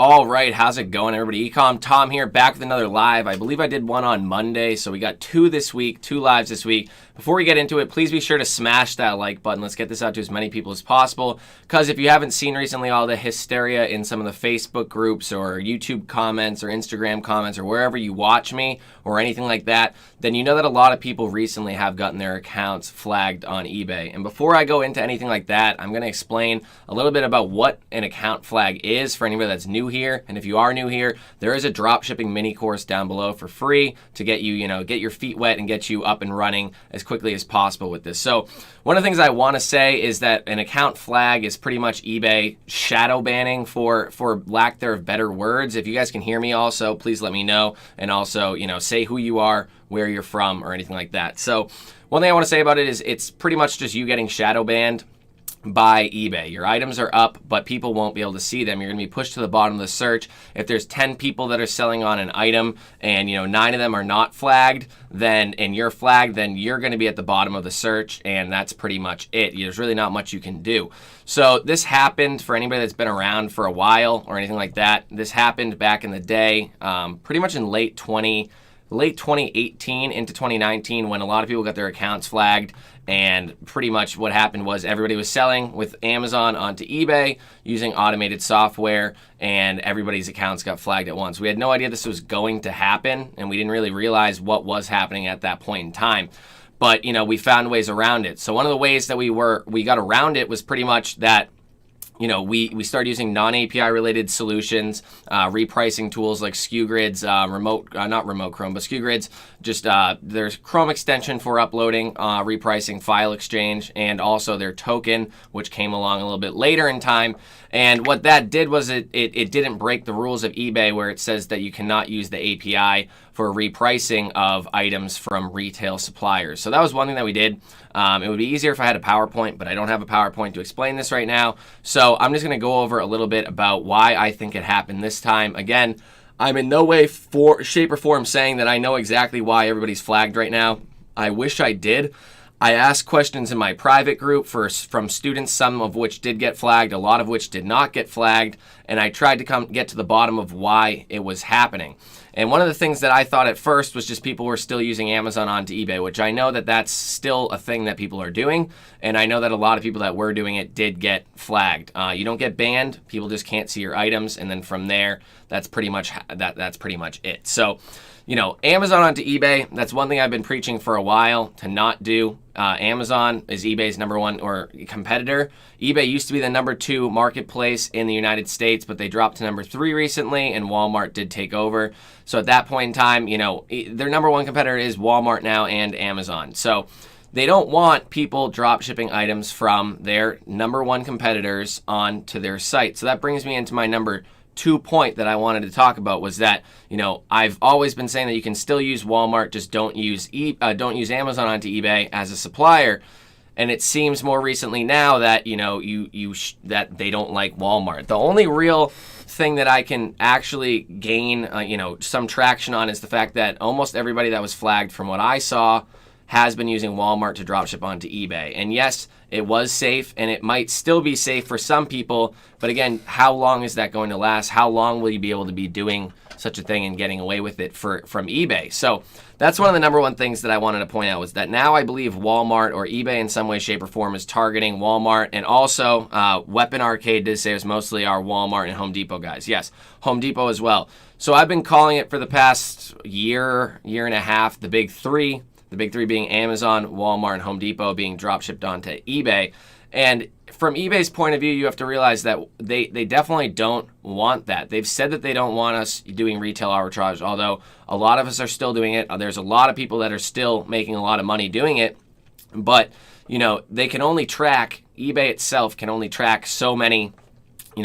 All right, how's it going, everybody? eCom Tom here, back with another live. I believe I did one on Monday, so we got two this week, two lives this week. Before we get into it, please be sure to smash that like button. Let's get this out to as many people as possible, because if you haven't seen recently all the hysteria in some of the Facebook groups or YouTube comments or Instagram comments or wherever you watch me or anything like that, then you know that a lot of people recently have gotten their accounts flagged on eBay. And before I go into anything like that, I'm going to explain a little bit about what an account flag is for anybody that's new here. And if you are new here, there is a dropshipping mini course down below for free to get you, get your feet wet and get you up and running as quickly as possible with this. So one of the things I want to say is that an account flag is pretty much eBay shadow banning, for lack thereof better words. If you guys can hear me also, please let me know. And also, say who you are, where you're from, or anything like that. So one thing I want to say about it is it's pretty much just you getting shadow banned by eBay. Your items are up, but people won't be able to see them. You're going to be pushed to the bottom of the search. If there's 10 people that are selling on an item and 9 of them are not flagged, and you're flagged, then you're going to be at the bottom of the search, and that's pretty much it. There's really not much you can do. So this happened for anybody that's been around for a while or anything like that. This happened back in the day, pretty much in late 2018 into 2019, when a lot of people got their accounts flagged. And pretty much what happened was everybody was selling with Amazon onto eBay using automated software, and everybody's accounts got flagged at once. We had no idea this was going to happen, and we didn't really realize what was happening at that point in time. But we found ways around it. So one of the ways that we got around it was pretty much that we started using non-API related solutions, repricing tools like SKU Grids, not remote Chrome, but SKU Grids. Just there's Chrome extension for uploading, repricing, file exchange, and also their token, which came along a little bit later in time. And what that did was it didn't break the rules of eBay, where it says that you cannot use the API for repricing of items from retail suppliers. So that was one thing that we did. It would be easier if I had a PowerPoint, but I don't have a PowerPoint to explain this right now. So I'm just going to go over a little bit about why I think it happened this time. Again, I'm in no way, shape, or form saying that I know exactly why everybody's flagged right now. I wish I did. I asked questions in my private group from students, some of which did get flagged, a lot of which did not get flagged, and I tried to get to the bottom of why it was happening. And one of the things that I thought at first was just people were still using Amazon onto eBay, which I know that that's still a thing that people are doing, and I know that a lot of people that were doing it did get flagged. You don't get banned, people just can't see your items, and then from there, that's pretty much it. So, Amazon onto eBay, that's one thing I've been preaching for a while to not do. Amazon is eBay's number one competitor. eBay used to be the number 2 marketplace in the United States, but they dropped to number 3 recently, and Walmart did take over. So at that point in time, their number 1 competitor is Walmart now and Amazon. So they don't want people drop shipping items from their number 1 competitors onto their site. So that brings me into my number 2 point that I wanted to talk about, was that I've always been saying that you can still use Walmart, just don't use Amazon onto eBay as a supplier. And it seems more recently now that that they don't like Walmart. The only real thing that I can actually gain some traction on is the fact that almost everybody that was flagged, from what I saw, has been using Walmart to dropship onto eBay. And yes, it was safe, and it might still be safe for some people, but again, how long is that going to last? How long will you be able to be doing such a thing and getting away with it from eBay? So that's one of the number 1 things that I wanted to point out, was that now I believe Walmart or eBay in some way, shape, or form is targeting Walmart. And also, Weapon Arcade did say it was mostly our Walmart and Home Depot guys. Yes, Home Depot as well. So I've been calling it for the past year and a half, the big 3. The big 3 being Amazon, Walmart, and Home Depot being dropshipped onto eBay. And from eBay's point of view, you have to realize that they definitely don't want that. They've said that they don't want us doing retail arbitrage, although a lot of us are still doing it. There's a lot of people that are still making a lot of money doing it. But, they can only track, eBay itself can only track so many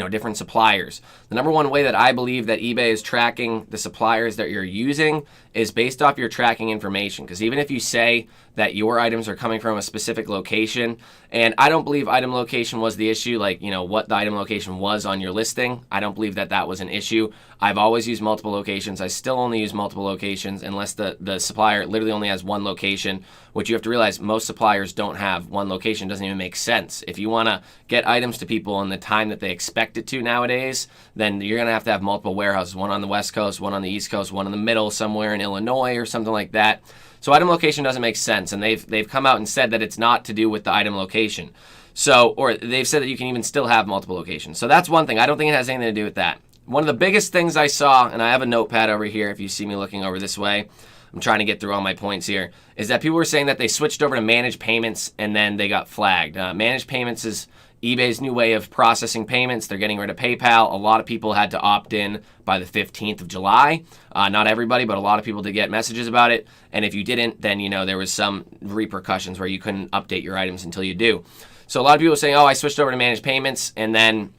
different suppliers. The number 1 way that I believe that eBay is tracking the suppliers that you're using is based off your tracking information. Because even if you say that your items are coming from a specific location, and I don't believe item location was the issue, like, what the item location was on your listing. I don't believe that that was an issue. I've always used multiple locations. I still only use multiple locations unless the supplier literally only has one location, which you have to realize most suppliers don't have one location. It doesn't even make sense. If you want to get items to people in the time that they expect it to nowadays, then you're going to have multiple warehouses, one on the West Coast, one on the East Coast, one in the middle somewhere in Illinois or something like that. So item location doesn't make sense, and they've come out and said that it's not to do with the item location. So, or they've said that you can even still have multiple locations. So that's one thing. I don't think it has anything to do with that. One of the biggest things I saw, and I have a notepad over here if you see me looking over this way, I'm trying to get through all my points here, is that people were saying that they switched over to managed payments and then they got flagged. Managed payments is eBay's new way of processing payments. They're getting rid of PayPal. A lot of people had to opt in by the 15th of July. Not everybody, but a lot of people did get messages about it. And if you didn't, then, there was some repercussions where you couldn't update your items until you do. So a lot of people are saying, I switched over to managed payments and then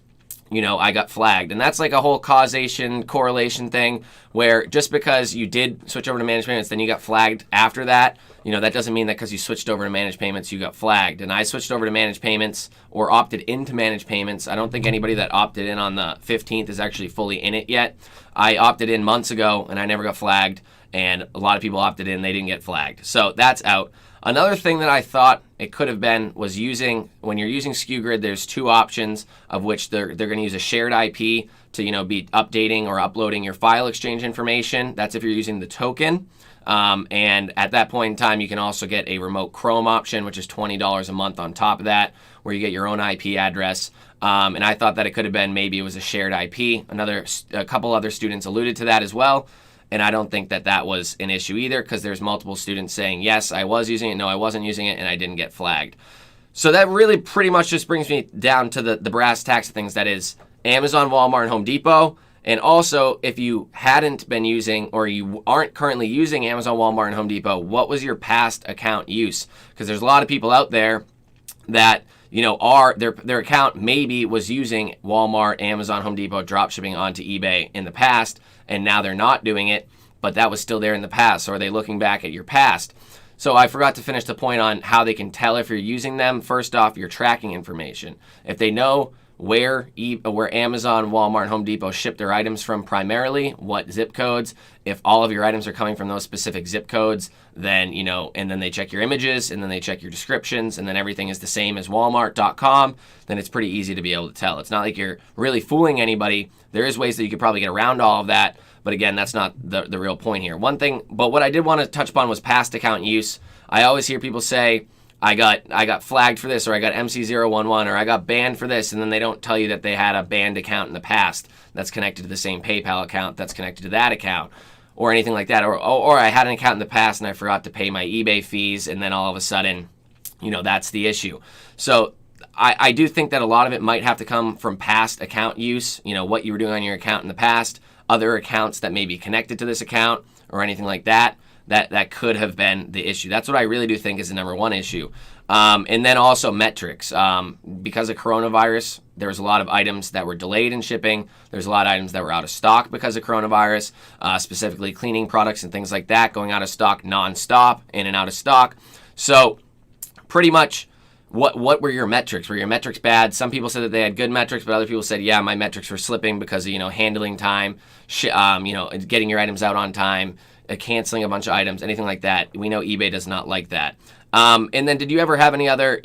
I got flagged. And that's like a whole causation correlation thing where just because you did switch over to managed payments, then you got flagged after that. That doesn't mean that because you switched over to managed payments, you got flagged. And I switched over to managed payments or opted into managed payments. I don't think anybody that opted in on the 15th is actually fully in it yet. I opted in months ago and I never got flagged. And a lot of people opted in, they didn't get flagged. So that's out. Another thing that I thought it could have been was when you're using SKU there's two options of which they're going to use a shared IP to be updating or uploading your file exchange information. That's if you're using the token. And at that point in time, you can also get a remote Chrome option, which is $20 a month on top of that, where you get your own IP address. And I thought that it could have been maybe it was a shared IP. A couple other students alluded to that as well. And I don't think that that was an issue either because there's multiple students saying, yes, I was using it, no, I wasn't using it, and I didn't get flagged. So that really pretty much just brings me down to the brass tacks of things. That is Amazon, Walmart, and Home Depot. And also, if you hadn't been using or you aren't currently using Amazon, Walmart, and Home Depot, what was your past account use? Because there's a lot of people out there that their account maybe was using Walmart, Amazon, Home Depot, dropshipping onto eBay in the past, and now they're not doing it, but that was still there in the past. So are they looking back at your past? So I forgot to finish the point on how they can tell if you're using them. First off, your tracking information. If they know where Amazon, Walmart, and Home Depot ship their items from primarily, what zip codes, if all of your items are coming from those specific zip codes, then, and then they check your images, and then they check your descriptions, and then everything is the same as Walmart.com, then it's pretty easy to be able to tell. It's not like you're really fooling anybody. There is ways that you could probably get around all of that, but again, that's not the real point here. One thing, but what I did want to touch upon was past account use. I always hear people say, I got flagged for this, or I got MC011, or I got banned for this, and then they don't tell you that they had a banned account in the past that's connected to the same PayPal account that's connected to that account, or anything like that. Or I had an account in the past and I forgot to pay my eBay fees, and then all of a sudden, that's the issue. So I do think that a lot of it might have to come from past account use, what you were doing on your account in the past, other accounts that may be connected to this account, or anything like that. That could have been the issue. That's what I really do think is the number one issue. And then also metrics. Because of coronavirus, there was a lot of items that were delayed in shipping. There's a lot of items that were out of stock because of coronavirus, specifically cleaning products and things like that, going out of stock nonstop, in and out of stock. So pretty much, what were your metrics? Were your metrics bad? Some people said that they had good metrics, but other people said, yeah, my metrics were slipping because of, handling time, getting your items out on time, canceling a bunch of items, anything like that. We know eBay does not like that. And then did you ever have any other,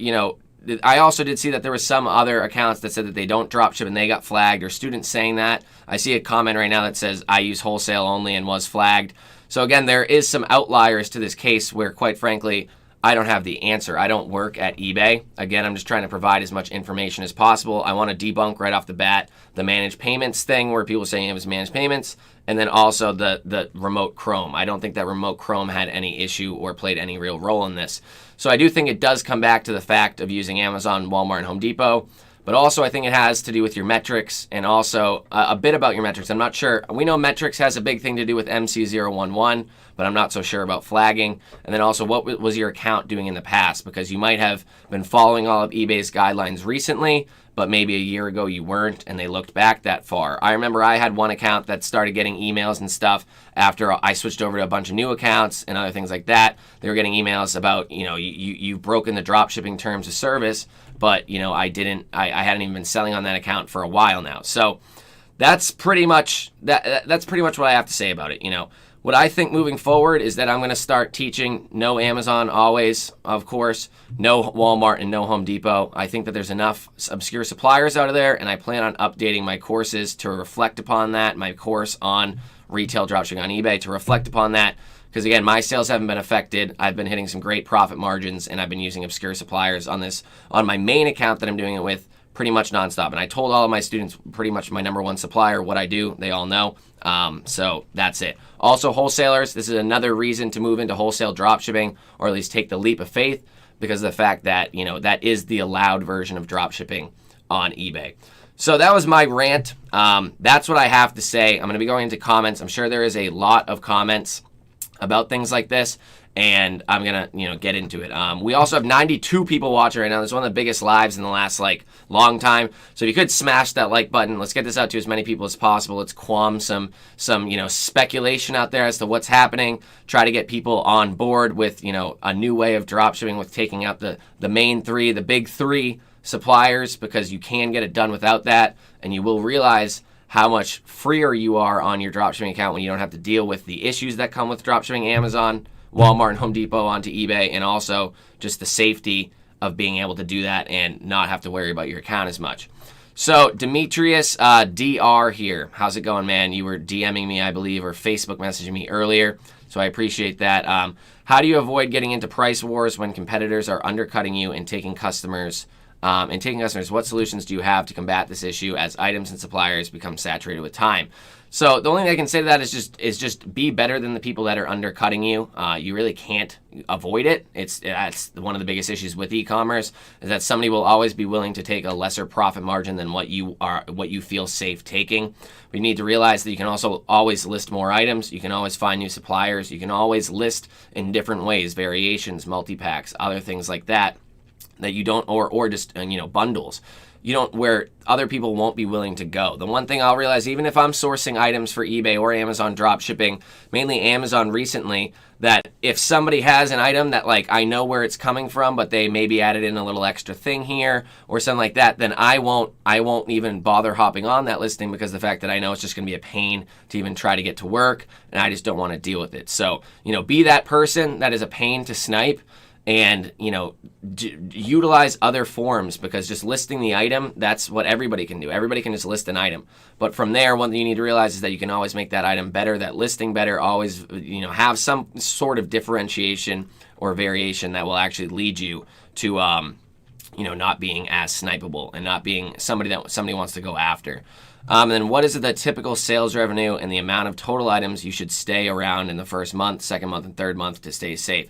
I also did see that there was some other accounts that said that they don't dropship and they got flagged, or students saying that. I see a comment right now that says, I use wholesale only and was flagged. So again, there is some outliers to this case where, quite frankly, I don't have the answer. I don't work at eBay. Again, I'm just trying to provide as much information as possible. I want to debunk right off the bat the managed payments thing where people saying it was managed payments, and then also the remote Chrome. I don't think that remote Chrome had any issue or played any real role in this. So I do think it does come back to the fact of using Amazon, Walmart, and Home Depot. But also, I think it has to do with your metrics and also a bit about your metrics. I'm not sure. We know metrics has a big thing to do with MC011, but I'm not so sure about flagging. And then also, what was your account doing in the past? Because you might have been following all of eBay's guidelines recently, but maybe a year ago you weren't, and they looked back that far. I remember I had one account that started getting emails and stuff after I switched over to a bunch of new accounts and other things like that. They were getting emails about, you've broken the dropshipping terms of service, but, I hadn't even been selling on that account for a while now. So that's pretty much that's pretty much what I have to say about it. What I think moving forward is that I'm going to start teaching no Amazon always, of course, no Walmart and no Home Depot. I think that there's enough obscure suppliers out of there, and I plan on updating my courses to reflect upon that, my course on retail dropshipping on eBay to reflect upon that. Because again, my sales haven't been affected. I've been hitting some great profit margins, and I've been using obscure suppliers on my main account that I'm doing it with pretty much nonstop. And I told all of my students pretty much my number one supplier, what I do. They all know. So that's it. Also, wholesalers, this is another reason to move into wholesale dropshipping, or at least take the leap of faith, because of the fact that, that is the allowed version of dropshipping on eBay. So that was my rant. That's what I have to say. I'm going to be going into comments. I'm sure there is a lot of comments about things like this, and I'm gonna get into it. We also have 92 people watching right now. This is one of the biggest lives in the last long time. So if you could smash that like button, let's get this out to as many people as possible. Let's qualm some speculation out there as to what's happening. Try to get people on board with a new way of dropshipping, with taking out the big three suppliers, because you can get it done without that, and you will realize how much freer you are on your dropshipping account when you don't have to deal with the issues that come with dropshipping Amazon, Walmart, and Home Depot onto eBay, and also just the safety of being able to do that and not have to worry about your account as much. So Demetrius DR here. How's it going, man? You were DMing me, I believe, or Facebook messaging me earlier, so I appreciate that. How do you avoid getting into price wars when competitors are undercutting you and taking customers? What solutions do you have to combat this issue as items and suppliers become saturated with time? So the only thing I can say to that is just be better than the people that are undercutting you. You really can't avoid it. That's one of the biggest issues with e-commerce, is that somebody will always be willing to take a lesser profit margin than what you feel safe taking. We need to realize that you can also always list more items. You can always find new suppliers. You can always list in different ways, variations, multi-packs, other things like that you don't, or just bundles. Where other people won't be willing to go. The one thing I'll realize, even if I'm sourcing items for eBay or Amazon dropshipping, mainly Amazon recently, that if somebody has an item that I know where it's coming from, but they maybe added in a little extra thing here or something like that, then I won't even bother hopping on that listing, because the fact that I know it's just going to be a pain to even try to get to work, and I just don't want to deal with it. So, be that person that is a pain to snipe, and utilize other forms, because just listing the item, that's what everybody can do. Everybody can just list an item, but from there, one thing you need to realize is that you can always make that item better, that listing better, always have some sort of differentiation or variation that will actually lead you to not being as snipeable and not being somebody that somebody wants to go after. And then what is the typical sales revenue and the amount of total items you should stay around in the first month, second month, and third month to stay safe?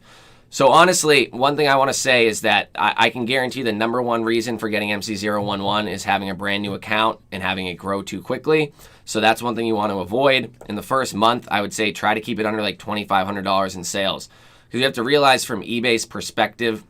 So honestly, one thing I want to say is that I can guarantee the number one reason for getting MC011 is having a brand new account and having it grow too quickly. So that's one thing you want to avoid. In the first month, I would say try to keep it under $2,500 in sales. Because you have to realize, from eBay's perspective,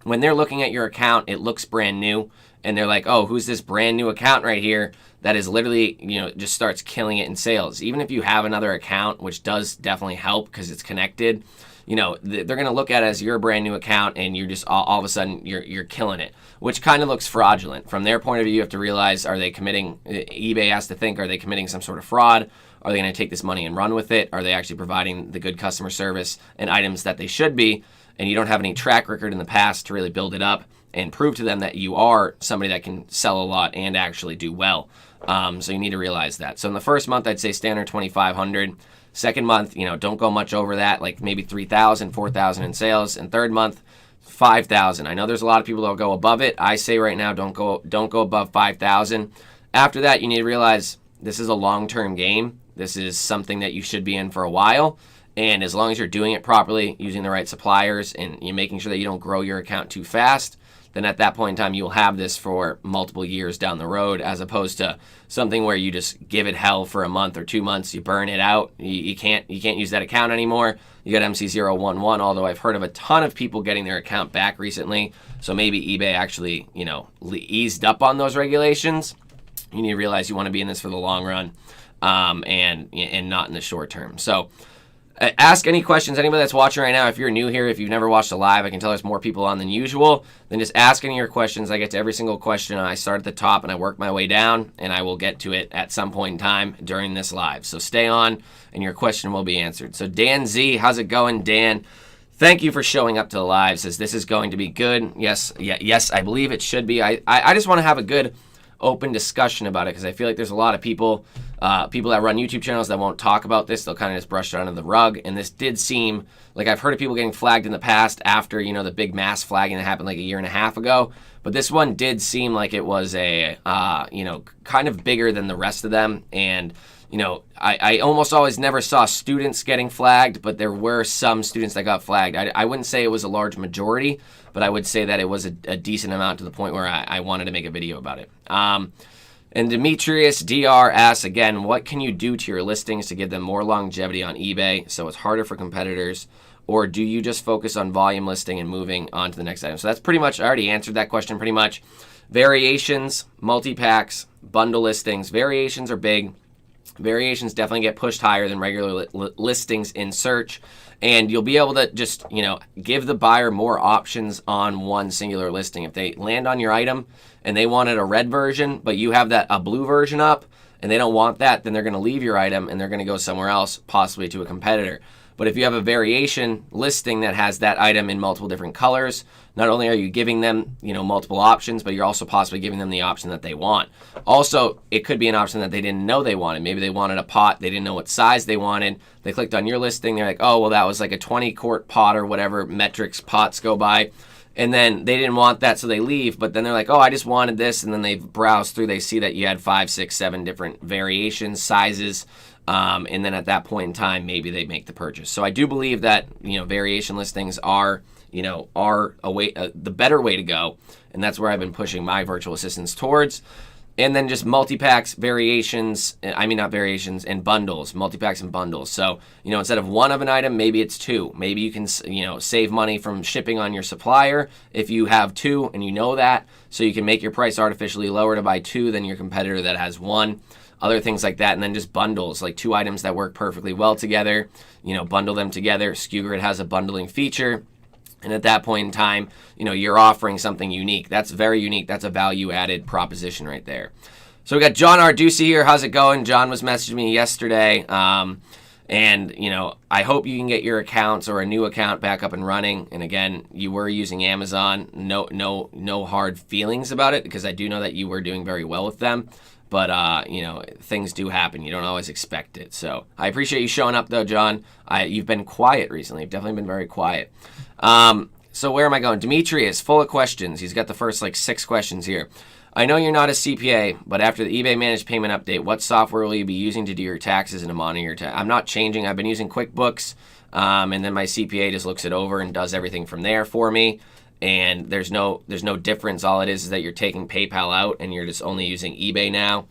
when they're looking at your account, it looks brand new. And they're like, oh, who's this brand new account right here that is literally, just starts killing it in sales. Even if you have another account, which does definitely help because it's connected, they're going to look at it as your brand new account, and you're just all of a sudden you're killing it, which kind of looks fraudulent. From their point of view, you have to realize, eBay has to think, are they committing some sort of fraud? Are they going to take this money and run with it? Are they actually providing the good customer service and items that they should be? And you don't have any track record in the past to really build it up and prove to them that you are somebody that can sell a lot and actually do well. So you need to realize that. So in the first month, I'd say standard 2,500. Second month, don't go much over that, maybe 3,000, 4,000 in sales. And third month, 5,000. I know there's a lot of people that'll go above it. I say right now, don't go above 5,000. After that, you need to realize this is a long-term game. This is something that you should be in for a while. And as long as you're doing it properly, using the right suppliers, and you're making sure that you don't grow your account too fast, then at that point in time, you'll have this for multiple years down the road, as opposed to something where you just give it hell for a month or 2 months, you burn it out, you can't use that account anymore. You got MC011, although I've heard of a ton of people getting their account back recently. So maybe eBay actually, eased up on those regulations. You need to realize you want to be in this for the long run, and not in the short term. So ask any questions. Anybody that's watching right now, if you're new here, if you've never watched a live, I can tell there's more people on than usual. Then just ask any of your questions. I get to every single question, and I start at the top and I work my way down, and I will get to it at some point in time during this live. So stay on, and your question will be answered. So Dan Z, how's it going, Dan? Thank you for showing up to the live. Says this is going to be good. Yes, I believe it should be. I just want to have a good open discussion about it, because I feel like there's a lot of people that run YouTube channels that won't talk about this. They'll kind of just brush it under the rug. And this did seem like, I've heard of people getting flagged in the past after, the big mass flagging that happened like a year and a half ago. But this one did seem like it was a, kind of bigger than the rest of them. And, I almost always never saw students getting flagged, but there were some students that got flagged. I wouldn't say it was a large majority, but I would say that it was a decent amount, to the point where I wanted to make a video about it. And Demetrius DR asks, again, what can you do to your listings to give them more longevity on eBay so it's harder for competitors? Or do you just focus on volume listing and moving on to the next item? So that's pretty much, I already answered that question pretty much. Variations, multi-packs, bundle listings. Variations are big. Variations definitely get pushed higher than regular listings in search. And you'll be able to just, give the buyer more options on one singular listing. If they land on your item and they wanted a red version, but you have a blue version up, and they don't want that, then they're going to leave your item and they're going to go somewhere else, possibly to a competitor. But if you have a variation listing that has that item in multiple different colors, not only are you giving them, multiple options, but you're also possibly giving them the option that they want. Also, it could be an option that they didn't know they wanted. Maybe they wanted a pot. They didn't know what size they wanted. They clicked on your listing. They're like, oh, well, that was like a 20-quart pot or whatever metrics pots go by. And then they didn't want that, so they leave. But then they're like, oh, I just wanted this. And then they browse through. They see that you had 5, 6, 7 different variations, sizes. And then at that point in time, maybe they make the purchase. So I do believe that, variation listings are a way, the better way to go. And that's where I've been pushing my virtual assistants towards. And then just multi-packs, variations, not variations, and bundles, multi-packs and bundles. So, instead of one of an item, maybe it's 2. Maybe you can, save money from shipping on your supplier if you have 2 and you know that. So you can make your price artificially lower to buy 2 than your competitor that has 1. Other things like that. And then just bundles, like 2 items that work perfectly well together, bundle them together. SKUGrid has a bundling feature. And at that point in time, you're offering something unique. That's very unique. That's a value-added proposition right there. So we got John Arducci here. How's it going? John was messaging me yesterday. And, I hope you can get your accounts or a new account back up and running. And again, you were using Amazon. No hard feelings about it, because I do know that you were doing very well with them. But, things do happen. You don't always expect it. So I appreciate you showing up, though, John. You've been quiet recently. You've definitely been very quiet. So where am I going? Demetrius, full of questions. He's got the first, 6 questions here. I know you're not a CPA, but after the eBay Managed Payment Update, what software will you be using to do your taxes and to monitor your taxes? I'm not changing. I've been using QuickBooks, and then my CPA just looks it over and does everything from there for me. And there's no difference. All it is that you're taking PayPal out and you're just only using eBay now.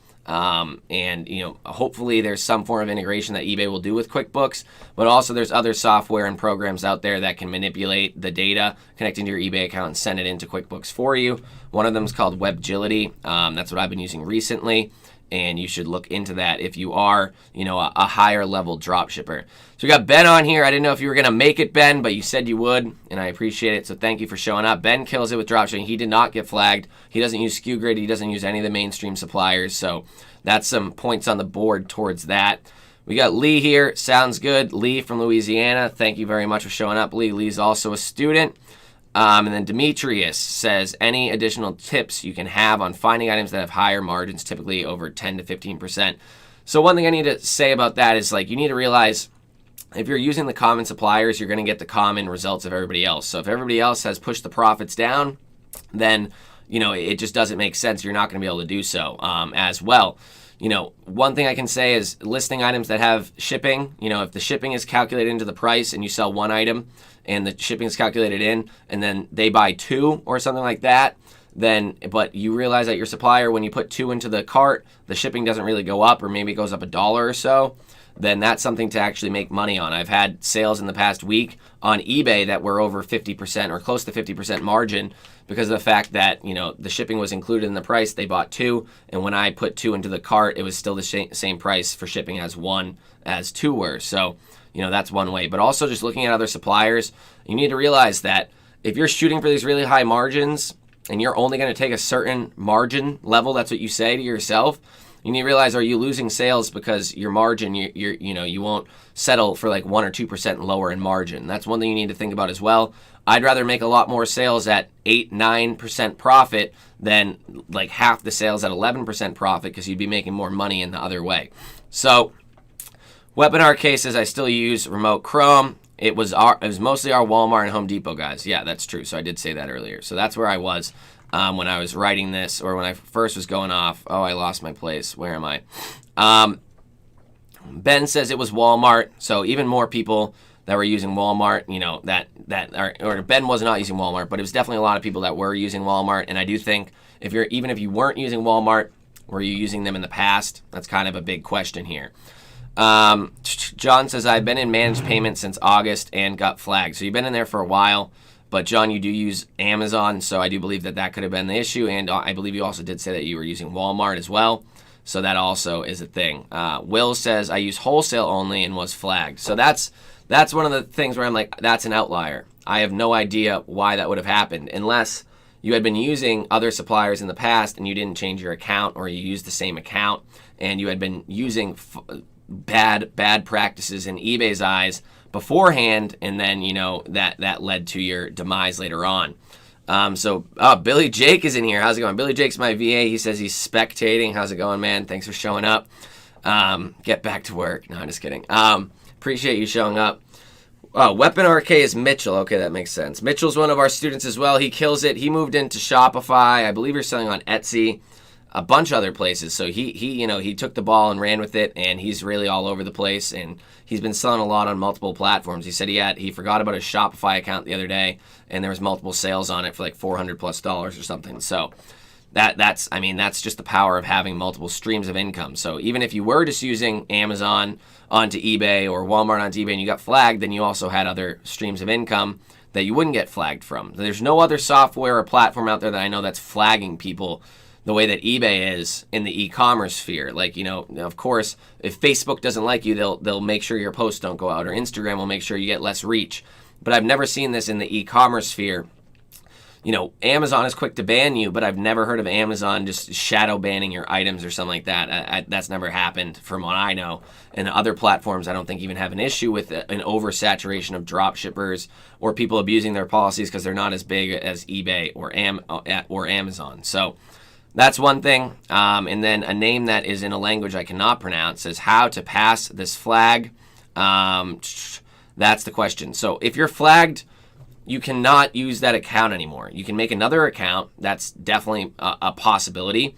And hopefully there's some form of integration that eBay will do with QuickBooks, but also there's other software and programs out there that can manipulate the data connecting to your eBay account and send it into QuickBooks for you. One of them is called WebGility. That's what I've been using recently. And you should look into that if you are, a higher level drop shipper. So we got Ben on here. I didn't know if you were going to make it, Ben, but you said you would, and I appreciate it. So thank you for showing up. Ben kills it with dropshipping. He did not get flagged. He doesn't use SKUGrid. He doesn't use any of the mainstream suppliers. So that's some points on the board towards that. We got Lee here. Sounds good. Lee from Louisiana. Thank you very much for showing up, Lee. Lee's also a student. And then Demetrius says, any additional tips you can have on finding items that have higher margins, typically over 10 to 15%. So one thing I need to say about that is you need to realize if you're using the common suppliers, you're going to get the common results of everybody else. So if everybody else has pushed the profits down, then, it just doesn't make sense. You're not going to be able to do so as well. one thing I can say is listing items that have shipping, if the shipping is calculated into the price and you sell one item and the shipping is calculated in, and then they buy two or something like that, but you realize that your supplier, when you put two into the cart, the shipping doesn't really go up, or maybe it goes up $1 or so, then that's something to actually make money on. I've had sales in the past week on eBay that were over 50% or close to 50% margin because of the fact that, the shipping was included in the price. They bought two, and when I put two into the cart, it was still the same price for shipping as two were. So, that's one way. But also just looking at other suppliers, you need to realize that if you're shooting for these really high margins and you're only going to take a certain margin level, that's what you say to yourself, you need to realize, are you losing sales because your margin, you won't settle for like 1 or 2% lower in margin. That's one thing you need to think about as well. I'd rather make a lot more sales at 8-9% profit than like half the sales at 11% profit, because you'd be making more money in the other way. So webinar cases, I still use remote Chrome. It was mostly our Walmart and Home Depot guys. Yeah, that's true. So I did say that earlier. So that's where I was when I was writing this, or when I first was going off. Oh, I lost my place. Where am I? Ben says it was Walmart. So even more people that were using Walmart, or Ben was not using Walmart, but it was definitely a lot of people that were using Walmart. And I do think even if you weren't using Walmart, were you using them in the past? That's kind of a big question here. John says, I've been in managed payments since August and got flagged. So you've been in there for a while, but John, you do use Amazon, so I do believe that could have been the issue. And I believe you also did say that you were using Walmart as well. So that also is a thing. Will says, I use Wholesale only and was flagged. So that's one of the things where I'm like, that's an outlier. I have no idea why that would have happened, unless you had been using other suppliers in the past and you didn't change your account, or you used the same account and you had been using bad practices in eBay's eyes beforehand, and then that led to your demise later on. Billy Jake is in here. How's it going? Billy Jake's my VA. He says he's spectating. How's it going, man? Thanks for showing up. Get back to work. No, I'm just kidding. Appreciate you showing up. Weapon RK is Mitchell. Okay, that makes sense. Mitchell's one of our students as well. He kills it. He moved into Shopify. I believe you're selling on Etsy, a bunch of other places. So he took the ball and ran with it, and he's really all over the place, and he's been selling a lot on multiple platforms. He said he forgot about his Shopify account the other day, and there was multiple sales on it for like $400+ or something. So that's just the power of having multiple streams of income. So even if you were just using Amazon onto eBay or Walmart onto eBay and you got flagged, then you also had other streams of income that you wouldn't get flagged from. There's no other software or platform out there that I know that's flagging people the way that eBay is in the e-commerce sphere. Like, of course, if Facebook doesn't like you, they'll make sure your posts don't go out, or Instagram will make sure you get less reach. But I've never seen this in the e-commerce sphere. Amazon is quick to ban you, but I've never heard of Amazon just shadow banning your items or something like that. That's never happened from what I know. And other platforms, I don't think even have an issue with an oversaturation of drop shippers or people abusing their policies because they're not as big as eBay or Amazon. So that's one thing. And then a name that is in a language I cannot pronounce says, how to pass this flag. That's the question. So if you're flagged, you cannot use that account anymore. You can make another account. That's definitely a possibility.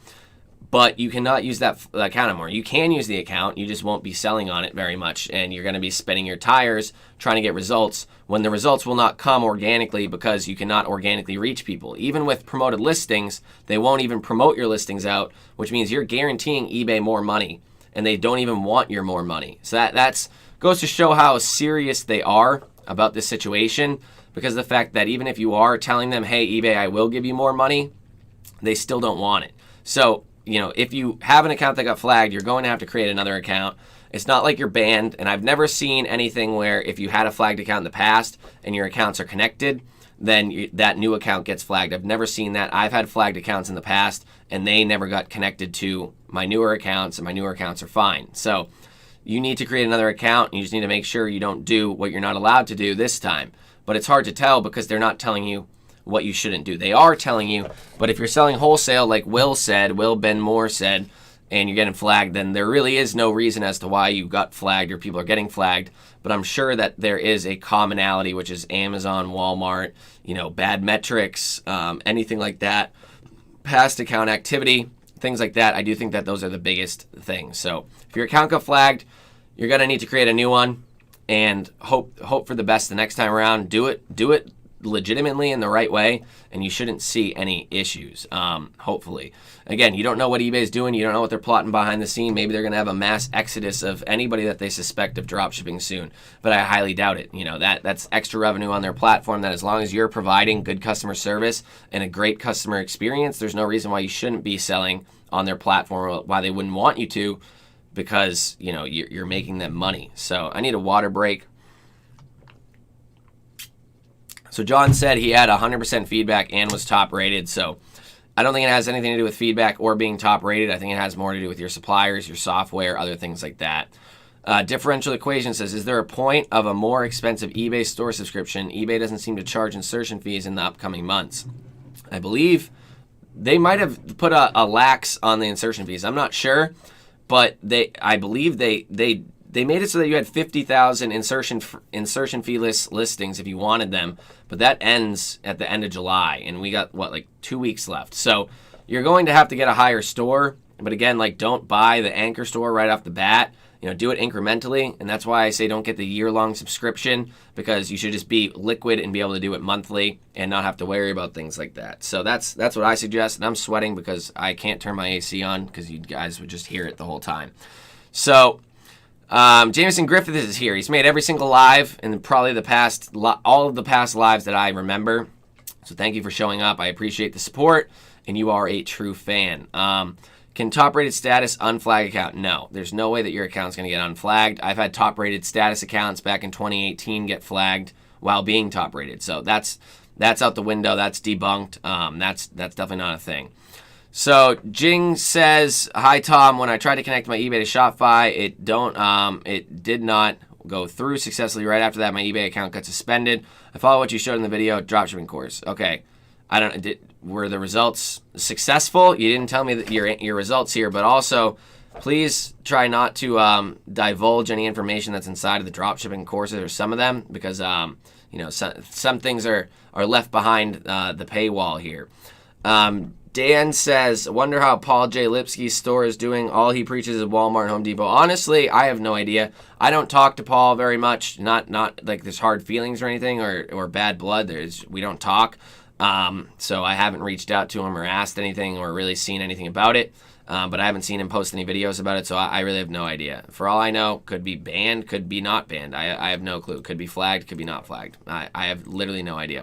But you cannot use that account anymore. You can use the account. You just won't be selling on it very much. And you're going to be spinning your tires trying to get results when the results will not come organically, because you cannot organically reach people. Even with promoted listings, they won't even promote your listings out, which means you're guaranteeing eBay more money. And they don't even want your more money. So that goes to show how serious they are about this situation. Because of the fact that even if you are telling them, hey, eBay, I will give you more money, they still don't want it. So, if you have an account that got flagged, you're going to have to create another account. It's not like you're banned. And I've never seen anything where if you had a flagged account in the past and your accounts are connected, then that new account gets flagged. I've never seen that. I've had flagged accounts in the past, and they never got connected to my newer accounts, and my newer accounts are fine. So you need to create another account. And you just need to make sure you don't do what you're not allowed to do this time. But it's hard to tell because they're not telling you what you shouldn't do. They are telling you, but if you're selling wholesale, like Will Ben Moore said, and you're getting flagged, then there really is no reason as to why you got flagged or people are getting flagged. But I'm sure that there is a commonality, which is Amazon, Walmart, bad metrics, anything like that, past account activity. things like that. I do think that those are the biggest things. So if your account got flagged, you're going to need to create a new one and hope for the best the next time around. Do it legitimately in the right way, and you shouldn't see any issues, hopefully. Again, you don't know what eBay's doing. You don't know what they're plotting behind the scene. Maybe they're going to have a mass exodus of anybody that they suspect of dropshipping soon, but I highly doubt it. That's extra revenue on their platform that as long as you're providing good customer service and a great customer experience, there's no reason why you shouldn't be selling on their platform or why they wouldn't want you to, because, you're making them money. So I need a water break. So John said he had 100% feedback and was top rated. So I don't think it has anything to do with feedback or being top rated. I think it has more to do with your suppliers, your software, other things like that. Differential Equation says, is there a point of a more expensive eBay store subscription? eBay doesn't seem to charge insertion fees in the upcoming months. I believe they might have put a lax on the insertion fees. I'm not sure, but I believe they made it so that you had 50,000 insertion fee-less listings if you wanted them, but that ends at the end of July, and we got, 2 weeks left. So you're going to have to get a higher store, but again, don't buy the anchor store right off the bat. Do it incrementally, and that's why I say don't get the year-long subscription, because you should just be liquid and be able to do it monthly and not have to worry about things like that. So that's what I suggest, and I'm sweating because I can't turn my AC on because you guys would just hear it the whole time. So Jameson Griffith is here. He's made every single live in probably all of the past lives that I remember. So thank you for showing up. I appreciate the support, and you are a true fan. Can top-rated status unflag account? No. There's no way that your account's going to get unflagged. I've had top-rated status accounts back in 2018 get flagged while being top-rated. So that's out the window. That's debunked. That's definitely not a thing. So Jing says, "Hi Tom. When I tried to connect my eBay to Shopify, it did not go through successfully. Right after that, my eBay account got suspended. I follow what you showed in the video dropshipping course. Okay, were the results successful? You didn't tell me that your results here, but also please try not to divulge any information that's inside of the dropshipping courses or some of them, because some things are left behind the paywall here." Dan says, "Wonder how Paul J. Lipsky's store is doing. All he preaches is Walmart and Home Depot." Honestly, I have no idea. I don't talk to Paul very much. Not like there's hard feelings or anything or bad blood. We don't talk. So I haven't reached out to him or asked anything or really seen anything about it. But I haven't seen him post any videos about it, so I really have no idea. For all I know, could be banned, could be not banned. I have no clue. Could be flagged, could be not flagged. I have literally no idea.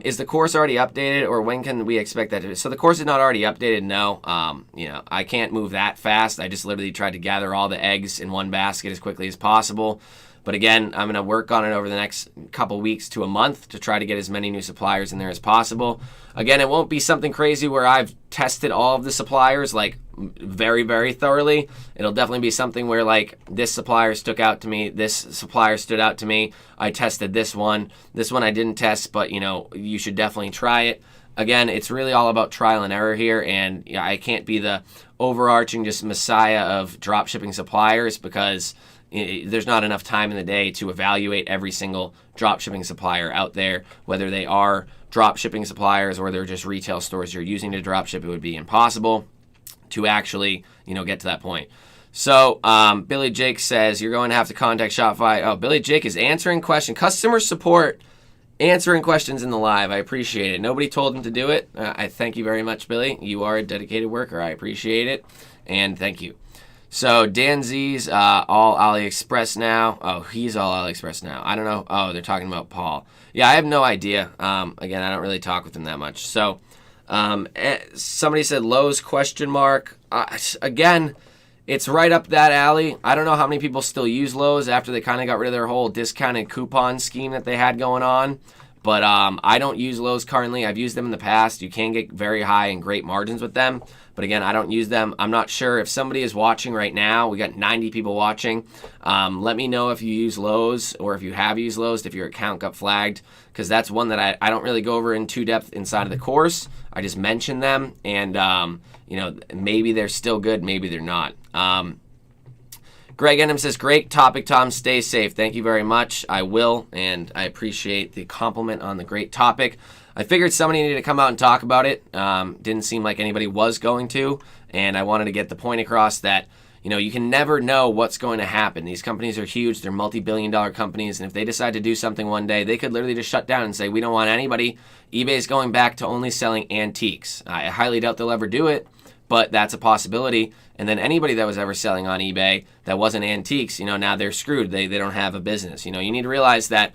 Is the course already updated, or when can we expect that? So the course is not already updated, no. I can't move that fast. I just literally tried to gather all the eggs in one basket as quickly as possible. But again, I'm going to work on it over the next couple weeks to a month to try to get as many new suppliers in there as possible. Again, it won't be something crazy where I've tested all of the suppliers very, very thoroughly. It'll definitely be something where this supplier stuck out to me, this supplier stood out to me. I tested this one I didn't test, but you should definitely try it. Again, it's really all about trial and error here, and I can't be the overarching just messiah of dropshipping suppliers, because there's not enough time in the day to evaluate every single dropshipping supplier out there, whether they are dropshipping suppliers or they're just retail stores you're using to dropship. It would be impossible to actually, get to that point. So Billy Jake says, you're going to have to contact Shopify. Oh, Billy Jake is answering questions. Customer support answering questions in the live. I appreciate it. Nobody told him to do it. I thank you very much, Billy. You are a dedicated worker. I appreciate it, and thank you. So Dan Z's all AliExpress now. Oh, he's all AliExpress now. I don't know. Oh, they're talking about Paul. Yeah, I have no idea. Again, I don't really talk with him that much. So somebody said Lowe's ? Again, it's right up that alley. I don't know how many people still use Lowe's after they kind of got rid of their whole discounted coupon scheme that they had going on. But I don't use Lowe's currently. I've used them in the past. You can get very high and great margins with them. But again, I don't use them. I'm not sure if somebody is watching right now. We got 90 people watching. Let me know if you use Lowe's or if you have used Lowe's, if your account got flagged, because that's one that I don't really go over in too depth inside of the course. I just mention them, and maybe they're still good, maybe they're not. Greg Enham says, great topic, Tom. Stay safe. Thank you very much. I will, and I appreciate the compliment on the great topic. I figured somebody needed to come out and talk about it. Didn't seem like anybody was going to, and I wanted to get the point across that, you know, you can never know what's going to happen. These companies are huge. They're multi-billion-dollar companies, and if they decide to do something one day, they could literally just shut down and say, we don't want anybody. eBay's going back to only selling antiques. I highly doubt they'll ever do it, but that's a possibility. And then anybody that was ever selling on eBay that wasn't antiques, you know, now they're screwed. They don't have a business. You know, you need to realize that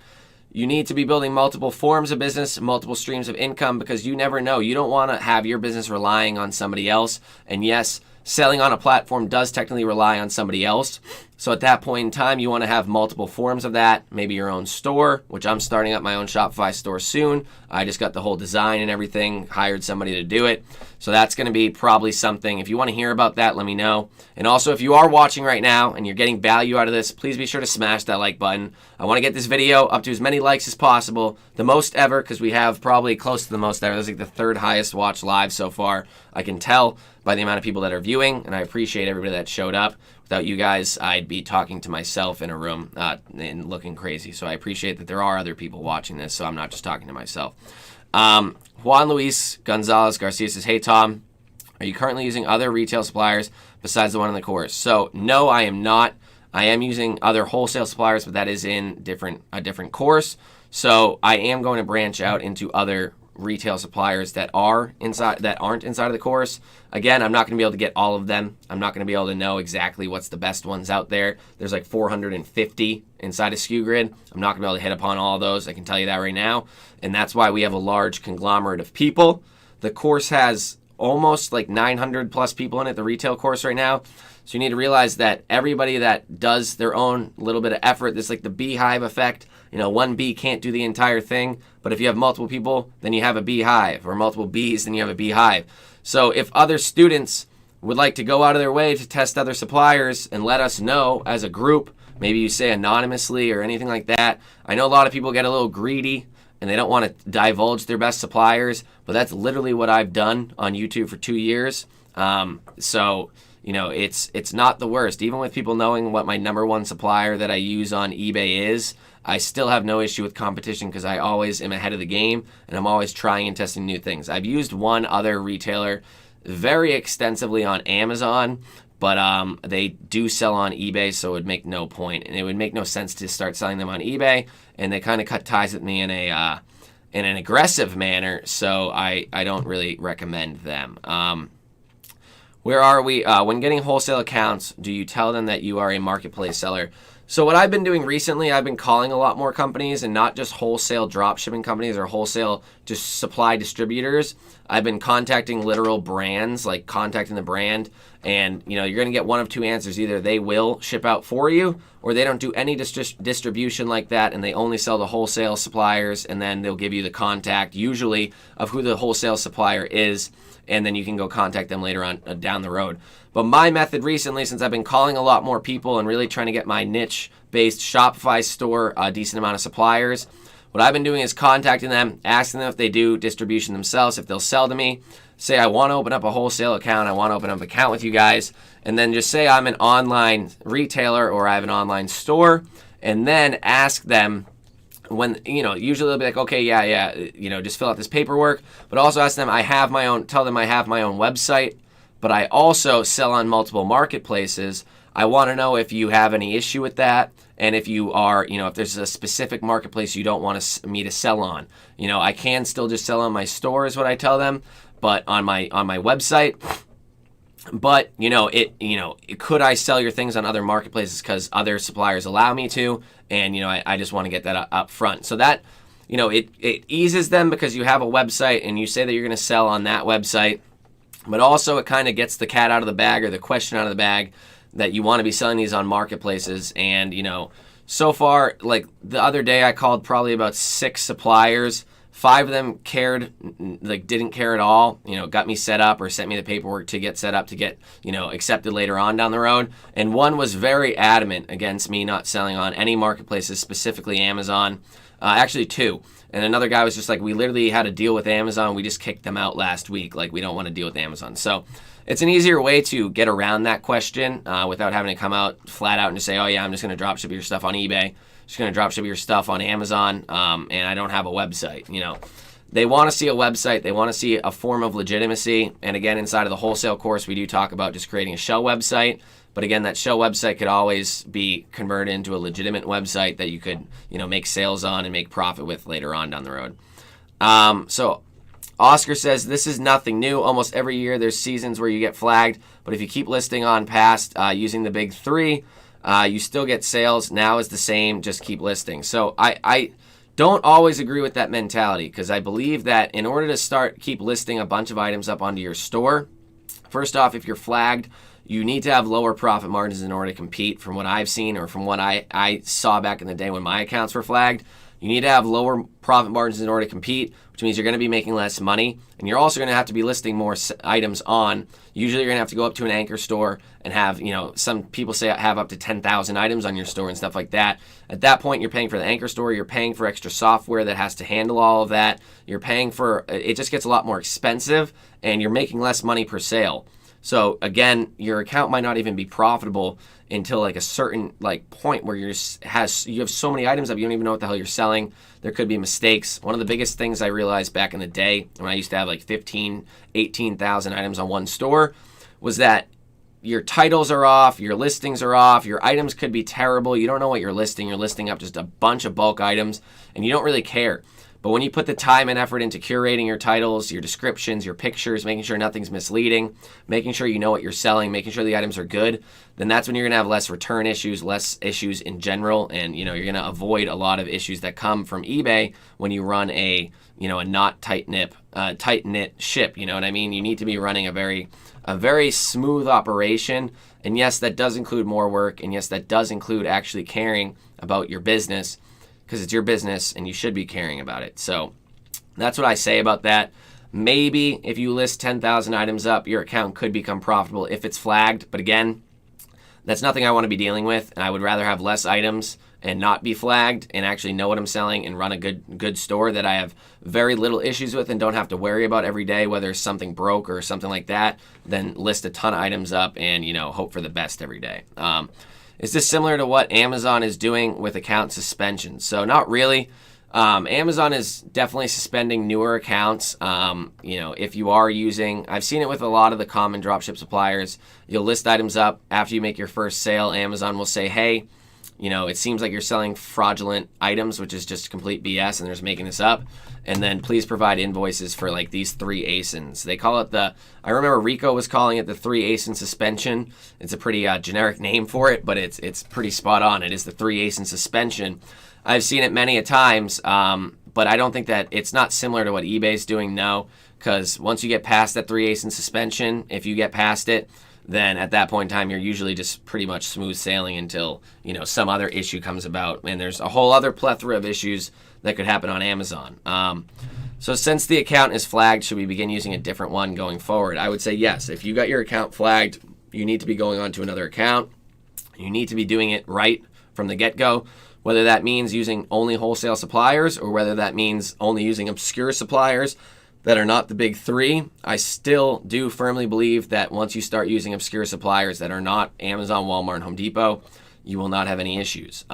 you need to be building multiple forms of business, multiple streams of income, because you never know. You don't want to have your business relying on somebody else. And yes, selling on a platform does technically rely on somebody else. So at that point in time, you want to have multiple forms of that, maybe your own store, which I'm starting up my own Shopify store soon. I just got the whole design and everything, hired somebody to do it. So that's going to be probably something. If you want to hear about that, let me know. And also, if you are watching right now and you're getting value out of this, please be sure to smash that like button. I want to get this video up to as many likes as possible, the most ever, because we have probably close to the most ever. This is like the third highest watched live so far. I can tell by the amount of people that are viewing, and I appreciate everybody that showed up. Without you guys, I'd be talking to myself in a room and looking crazy. So I appreciate that there are other people watching this, so I'm not just talking to myself. Juan Luis Gonzalez Garcia says, hey, Tom, are you currently using other retail suppliers besides the one in the course? So no, I am not. I am using other wholesale suppliers, but that is in a different course. So I am going to branch out into other retail suppliers that aren't inside of the course. Again, I'm not going to be able to get all of them. I'm not going to be able to know exactly what's the best ones out there. There's like 450 inside of SKU Grid. I'm not going to be able to hit upon all of those. I can tell you that right now. And that's why we have a large conglomerate of people. The course has almost like 900 plus people in it, the retail course right now. So you need to realize that everybody that does their own little bit of effort, this like the beehive effect. You know, one bee can't do the entire thing, but if you have multiple people, then you have a beehive, or multiple bees, then you have a beehive. So if other students would like to go out of their way to test other suppliers and let us know as a group, maybe you say anonymously or anything like that. I know a lot of people get a little greedy and they don't want to divulge their best suppliers, but that's literally what I've done on YouTube for 2 years. So, you know, it's not the worst. Even with people knowing what my number one supplier that I use on eBay is, I still have no issue with competition because I always am ahead of the game and I'm always trying and testing new things. I've used one other retailer very extensively on Amazon, but they do sell on eBay, so it would make no point. And it would make no sense to start selling them on eBay, and they kind of cut ties with me in an aggressive manner, so I don't really recommend them. Where are we? When getting wholesale accounts, do you tell them that you are a marketplace seller? So what I've been doing recently, I've been calling a lot more companies, and not just wholesale dropshipping companies or wholesale just supply distributors. I've been contacting literal brands, like contacting the brand, and you know, you're going to get one of two answers. Either they will ship out for you, or they don't do any distribution like that, and they only sell to wholesale suppliers, and then they'll give you the contact, usually, of who the wholesale supplier is, and then you can go contact them later on down the road. But my method recently, since I've been calling a lot more people and really trying to get my niche-based Shopify store a decent amount of suppliers, what I've been doing is contacting them, asking them if they do distribution themselves, if they'll sell to me. Say I want to open up a wholesale account, I want to open up an account with you guys, and then just say I'm an online retailer or I have an online store, and then ask them when, you know, usually they'll be like, okay, yeah, you know, just fill out this paperwork, but also ask them, tell them I have my own website, but I also sell on multiple marketplaces. I want to know if you have any issue with that, and if you are, you know, if there's a specific marketplace you don't want me to sell on. You know, I can still just sell on my store is what I tell them, but on my website. But, could I sell your things on other marketplaces because other suppliers allow me to? And, I just want to get that up front. So that, it eases them because you have a website and you say that you're going to sell on that website. But also it kind of gets the cat out of the bag, or the question out of the bag, that you want to be selling these on marketplaces. And, so far, like the other day I called probably about 6 suppliers. 5 of them didn't care at all, got me set up or sent me the paperwork to get set up to get, accepted later on down the road. And one was very adamant against me not selling on any marketplaces, specifically Amazon. Actually 2. And another guy was just like, we literally had a deal with Amazon. We just kicked them out last week. Like, we don't want to deal with Amazon. So it's an easier way to get around that question without having to come out flat out and just say, oh yeah, I'm just going to drop ship your stuff on eBay. Just going to drop ship your stuff on Amazon, and I don't have a website. they want to see a website. They want to see a form of legitimacy. And again, inside of the wholesale course, we do talk about just creating a shell website. But again, that shell website could always be converted into a legitimate website that you could, make sales on and make profit with later on down the road. So Oscar says, this is nothing new. Almost every year there's seasons where you get flagged. But if you keep listing on past using the big three, you still get sales. Now is the same. Just keep listing. So I don't always agree with that mentality, because I believe that in order to keep listing a bunch of items up onto your store, first off, if you're flagged, you need to have lower profit margins in order to compete. From what I've seen, or from what I saw back in the day when my accounts were flagged, you need to have lower profit margins in order to compete, which means you're going to be making less money, and you're also going to have to be listing more items on. Usually you're going to have to go up to an anchor store and have, some people say have up to 10,000 items on your store and stuff like that. At that point, you're paying for the anchor store, you're paying for extra software that has to handle all of that, you're paying for, it just gets a lot more expensive, and you're making less money per sale. So again, your account might not even be profitable until like a certain point where you have so many items up you don't even know what the hell you're selling. There could be mistakes. One of the biggest things I realized back in the day when I used to have like 15, 18,000 items on one store was that your titles are off, your listings are off, your items could be terrible. You don't know what you're listing. You're listing up just a bunch of bulk items and you don't really care. But when you put the time and effort into curating your titles, your descriptions, your pictures, making sure nothing's misleading, making sure you know what you're selling, making sure the items are good, then that's when you're going to have less return issues, less issues in general, and you're going to avoid a lot of issues that come from eBay when you run a not tight-knit ship. You know what I mean? You need to be running a very smooth operation. And yes, that does include more work, and yes, that does include actually caring about your business, because it's your business and you should be caring about it. So that's what I say about that. Maybe if you list 10,000 items up, your account could become profitable if it's flagged. But again, that's nothing I want to be dealing with. And I would rather have less items and not be flagged and actually know what I'm selling and run a good store that I have very little issues with and don't have to worry about every day, whether something broke or something like that, than list a ton of items up and, hope for the best every day. Is this similar to what Amazon is doing with account suspension? So not really. Amazon is definitely suspending newer accounts. If you are using, I've seen it with a lot of the common dropship suppliers. You'll list items up after you make your first sale. Amazon will say, hey, it seems like you're selling fraudulent items, which is just complete BS, and they're just making this up. And then please provide invoices for like these 3 ASINs. They call it I remember Rico was calling it the 3 ASIN suspension. It's a pretty generic name for it, but it's pretty spot on. It is the 3 ASIN suspension. I've seen it many a times, but I don't think that it's not similar to what eBay's doing, no, because once you get past that 3 ASIN suspension, if you get past it, then at that point in time, you're usually just pretty much smooth sailing until, some other issue comes about. And there's a whole other plethora of issues that could happen on Amazon. So since the account is flagged, should we begin using a different one going forward? I would say yes. If you got your account flagged, you need to be going on to another account. You need to be doing it right from the get-go, whether that means using only wholesale suppliers or whether that means only using obscure suppliers that are not the big three. I still do firmly believe that once you start using obscure suppliers that are not Amazon, Walmart, and Home Depot, you will not have any issues.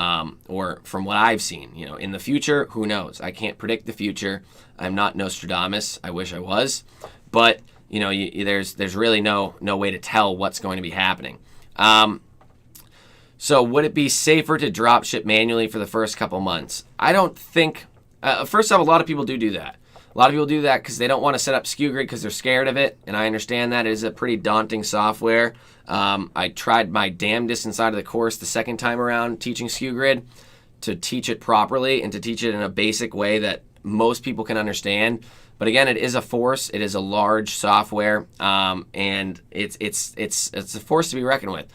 Or from what I've seen, in the future, who knows? I can't predict the future. I'm not Nostradamus. I wish I was. But, there's really no way to tell what's going to be happening. So would it be safer to drop ship manually for the first couple months? I don't think, first off, a lot of people do that. A lot of people do that because they don't want to set up SKU Grid because they're scared of it, and I understand that. It is a pretty daunting software. I tried my damnedest inside of the course the second time around teaching SKU Grid to teach it properly and to teach it in a basic way that most people can understand. But again, it is a force. It is a large software, and it's a force to be reckoned with.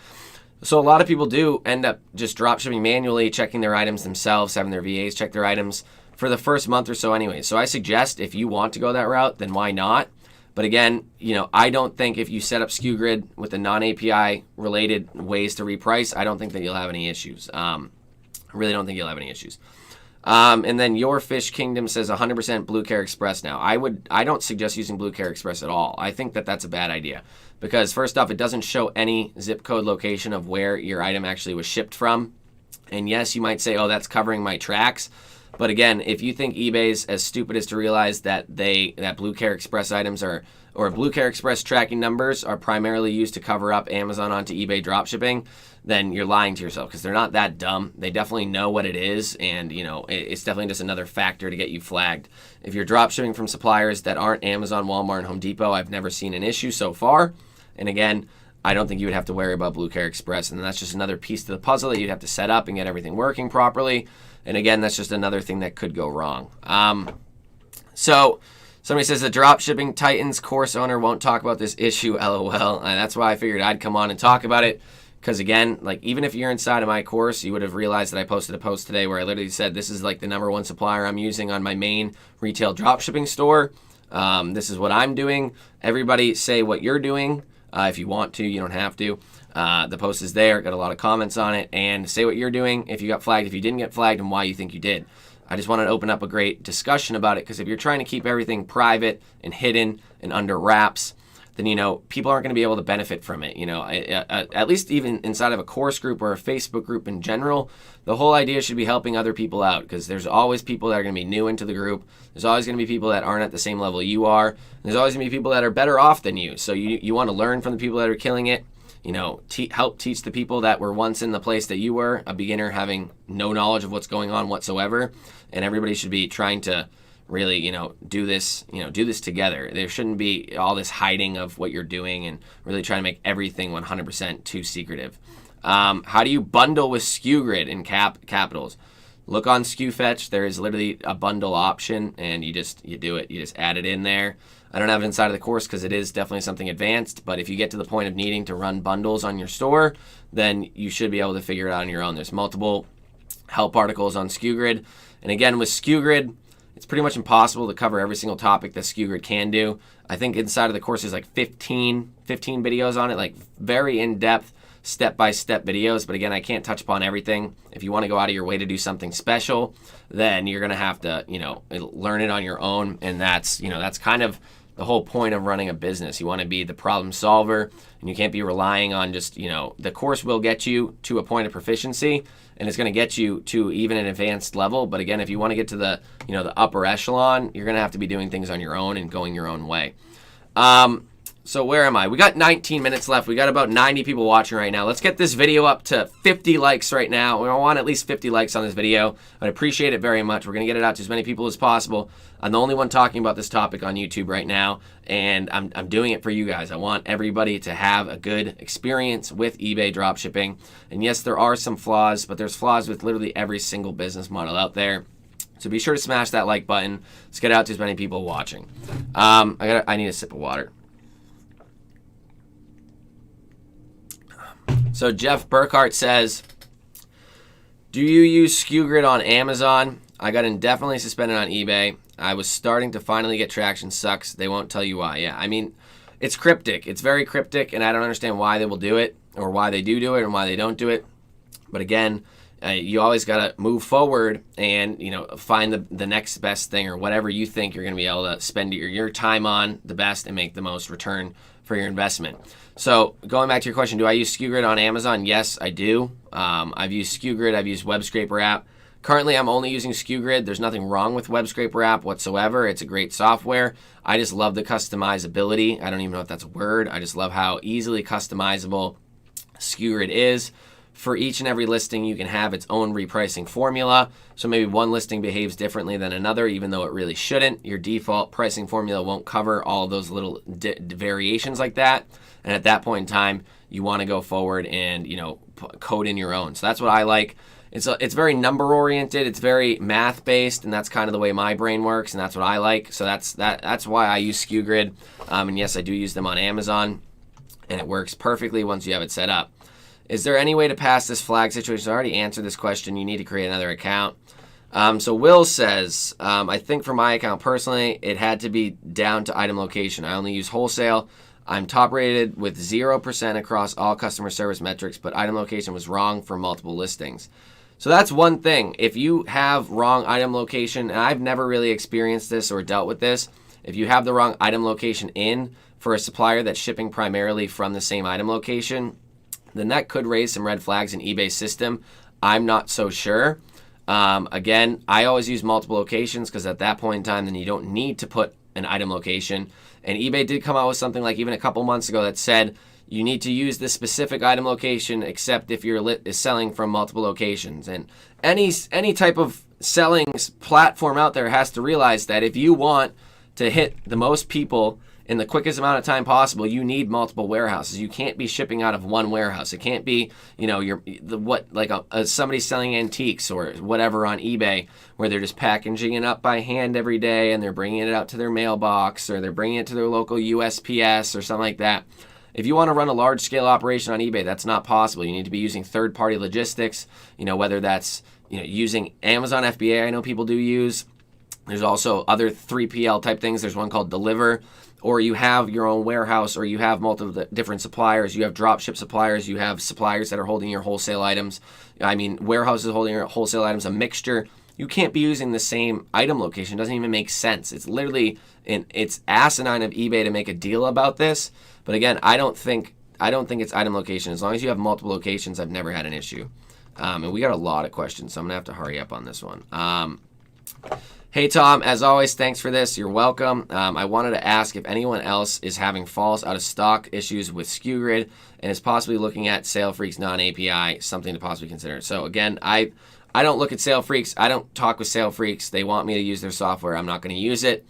So a lot of people do end up just drop shipping manually, checking their items themselves, having their VAs check their items for the first month or so anyway. So I suggest if you want to go that route, then why not? But again, I don't think if you set up SKU Grid with the non-API related ways to reprice, I don't think that you'll have any issues. I really don't think you'll have any issues. And then Your Fish Kingdom says 100% Blue Care Express now. I don't suggest using Blue Care Express at all. I think that that's a bad idea because first off, it doesn't show any zip code location of where your item actually was shipped from. And yes, you might say, oh, that's covering my tracks. But again, if you think eBay's as stupid as to realize that Blue Care Express items or Blue Care Express tracking numbers are primarily used to cover up Amazon onto eBay dropshipping, then you're lying to yourself, because they're not that dumb. They definitely know what it is, and it's definitely just another factor to get you flagged. If you're dropshipping from suppliers that aren't Amazon, Walmart, and Home Depot, I've never seen an issue so far. And again, I don't think you would have to worry about Blue Care Express, and that's just another piece to the puzzle that you'd have to set up and get everything working properly. And again, that's just another thing that could go wrong. So somebody says the Dropshipping Titans course owner won't talk about this issue, LOL. And that's why I figured I'd come on and talk about it. Because again, like, even if you're inside of my course, you would have realized that I posted a post today where I literally said this is like the #1 supplier I'm using on my main retail dropshipping store. This is what I'm doing. Everybody say what you're doing. If you want to, you don't have to. The post is there, got a lot of comments on it, and say what you're doing, if you got flagged, if you didn't get flagged, and why you think you did. I just wanted to open up a great discussion about it, because if you're trying to keep everything private and hidden and under wraps, then people aren't going to be able to benefit from it. At least even inside of a course group or a Facebook group in general, the whole idea should be helping other people out, because there's always people that are going to be new into the group. There's always going to be people that aren't at the same level you are. And there's always going to be people that are better off than you. So you want to learn from the people that are killing it. Help teach the people that were once in the place that you were, a beginner having no knowledge of what's going on whatsoever. And everybody should be trying to really, do this together. There shouldn't be all this hiding of what you're doing and really trying to make everything 100% too secretive. How do you bundle with SKU in capitals? Look on SKU Fetch. There is literally a bundle option, and you do it. You just add it in there. I don't have it inside of the course because it is definitely something advanced, but if you get to the point of needing to run bundles on your store, then you should be able to figure it out on your own. There's multiple help articles on SKU. And again, with SKU, it's pretty much impossible to cover every single topic that SKU can do. I think inside of the course there's like 15 videos on it, like very in-depth, step-by-step videos. But again, I can't touch upon everything. If you want to go out of your way to do something special, then you're going to have to, learn it on your own. And that's kind of the whole point of running a business. You want to be the problem solver, and you can't be relying on just, the course will get you to a point of proficiency, and it's going to get you to even an advanced level. But again, if you want to get to the, the upper echelon, you're going to have to be doing things on your own and going your own way. So where am I? We got 19 minutes left. We got about 90 people watching right now. Let's get this video up to 50 likes right now. We want at least 50 likes on this video. I'd appreciate it very much. We're going to get it out to as many people as possible. I'm the only one talking about this topic on YouTube right now, and I'm doing it for you guys. I want everybody to have a good experience with eBay dropshipping. And yes, there are some flaws, but there's flaws with literally every single business model out there. So be sure to smash that like button. Let's get it out to as many people watching. I need a sip of water. So Jeff Burkhart says, do you use SKU on Amazon? I got indefinitely suspended on eBay. I was starting to finally get traction. Sucks. They won't tell you why. Yeah, I mean, it's cryptic. It's very cryptic, and I don't understand why they will do it, or why they do it, and why they don't do it. But again, you always got to move forward and, find the next best thing, or whatever you think you're going to be able to spend your time on the best and make the most return for your investment. So going back to your question, do I use SKU on Amazon? Yes, I do. I've used SKU. I've used Web Scraper app. Currently, I'm only using SKU. There's nothing wrong with Web Scraper app whatsoever. It's a great software. I just love the customizability. I don't even know if that's a word. I just love how easily customizable SKU is. For each and every listing, you can have its own repricing formula. So maybe one listing behaves differently than another, even though it really shouldn't. Your default pricing formula won't cover all those little variations like that. And at that point in time, you want to go forward and, code in your own. So that's what I like. It's very number oriented. It's very math based, and that's kind of the way my brain works, and that's what I like. So that's why I use SKU. And yes, I do use them on Amazon, and it works perfectly once you have it set up. Is there any way to pass this flag situation? I already answered this question. You need to create another account. So Will says, I think for my account personally, it had to be down to item location. I only use Wholesale. I'm top rated with 0% across all customer service metrics, but item location was wrong for multiple listings. So that's one thing. If you have wrong item location, and I've never really experienced this or dealt with this, if you have the wrong item location in for a supplier that's shipping primarily from the same item location, then that could raise some red flags in eBay's system. I'm not so sure. Again, I always use multiple locations because at that point in time, then you don't need to put an item location. And eBay did come out with something like even a couple months ago that said you need to use this specific item location except if you're selling from multiple locations. And any type of selling platform out there has to realize that if you want to hit the most people in the quickest amount of time possible, you need multiple warehouses. You can't be shipping out of one warehouse. It can't be, somebody selling antiques or whatever on eBay where they're just packaging it up by hand every day and they're bringing it out to their mailbox or they're bringing it to their local USPS or something like that. If you want to run a large-scale operation on eBay, that's not possible. You need to be using third-party logistics, whether that's using Amazon FBA, I know people do use. There's also other 3PL type things. There's one called Deliver, or you have your own warehouse, or you have multiple different suppliers. You have dropship suppliers. You have suppliers that are holding your wholesale items. Warehouses holding your wholesale items, a mixture. You can't be using the same item location. It doesn't even make sense. It's literally, it's asinine of eBay to make a deal about this. But again, I don't think it's item location. As long as you have multiple locations, I've never had an issue. And we got a lot of questions, so I'm going to have to hurry up on this one. Hey, Tom, as always, thanks for this. You're welcome. I wanted to ask if anyone else is having false out-of-stock issues with SKU Grid and is possibly looking at Sale Freaks non-API, something to possibly consider. So, again, I don't look at Sale Freaks. I don't talk with Sale Freaks. They want me to use their software. I'm not going to use it.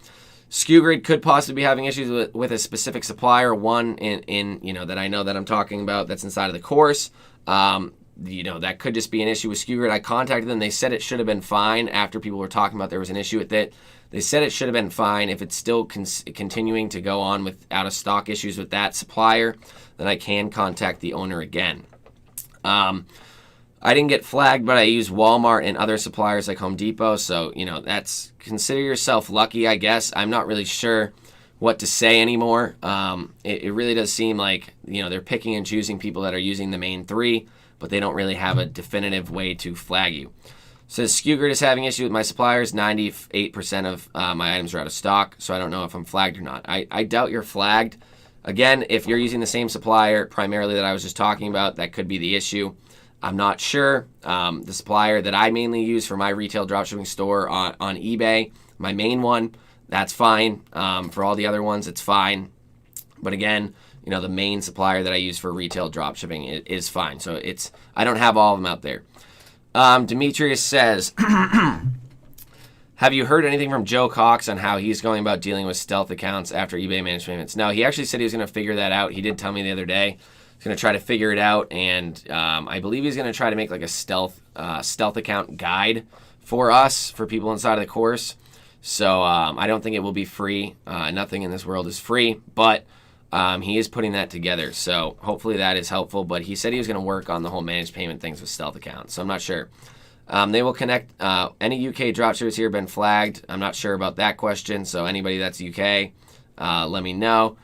SKU Grid could possibly be having issues with a specific supplier, one that I know that I'm talking about that's inside of the course. That could just be an issue with SKU Grid. I contacted them. They said it should have been fine after people were talking about there was an issue with it. They said it should have been fine. If it's still continuing to go on with out-of-stock issues with that supplier, then I can contact the owner again. I didn't get flagged, but I use Walmart and other suppliers like Home Depot. So, that's, consider yourself lucky, I guess. I'm not really sure what to say anymore. It really does seem like, they're picking and choosing people that are using the main three, but they don't really have a definitive way to flag you. Says SKU Grid is having issue with my suppliers. 98% of my items are out of stock, so I don't know if I'm flagged or not. I doubt you're flagged. Again, if you're using the same supplier primarily that I was just talking about, that could be the issue. I'm not sure. The supplier that I mainly use for my retail dropshipping store on eBay, my main one, that's fine. For all the other ones, it's fine. But again, the main supplier that I use for retail dropshipping is fine. So I don't have all of them out there. Demetrius says, have you heard anything from Joe Cox on how he's going about dealing with stealth accounts after eBay managed payments? No, he actually said he was going to figure that out. He did tell me the other day. He's going to try to figure it out, and I believe he's going to try to make like a stealth account guide for us, for people inside of the course. So I don't think it will be free. Nothing in this world is free, but he is putting that together. So hopefully that is helpful. But he said he was going to work on the whole managed payment things with stealth accounts. So I'm not sure. They will connect. Any UK dropshippers here have been flagged? I'm not sure about that question. So anybody that's UK, let me know.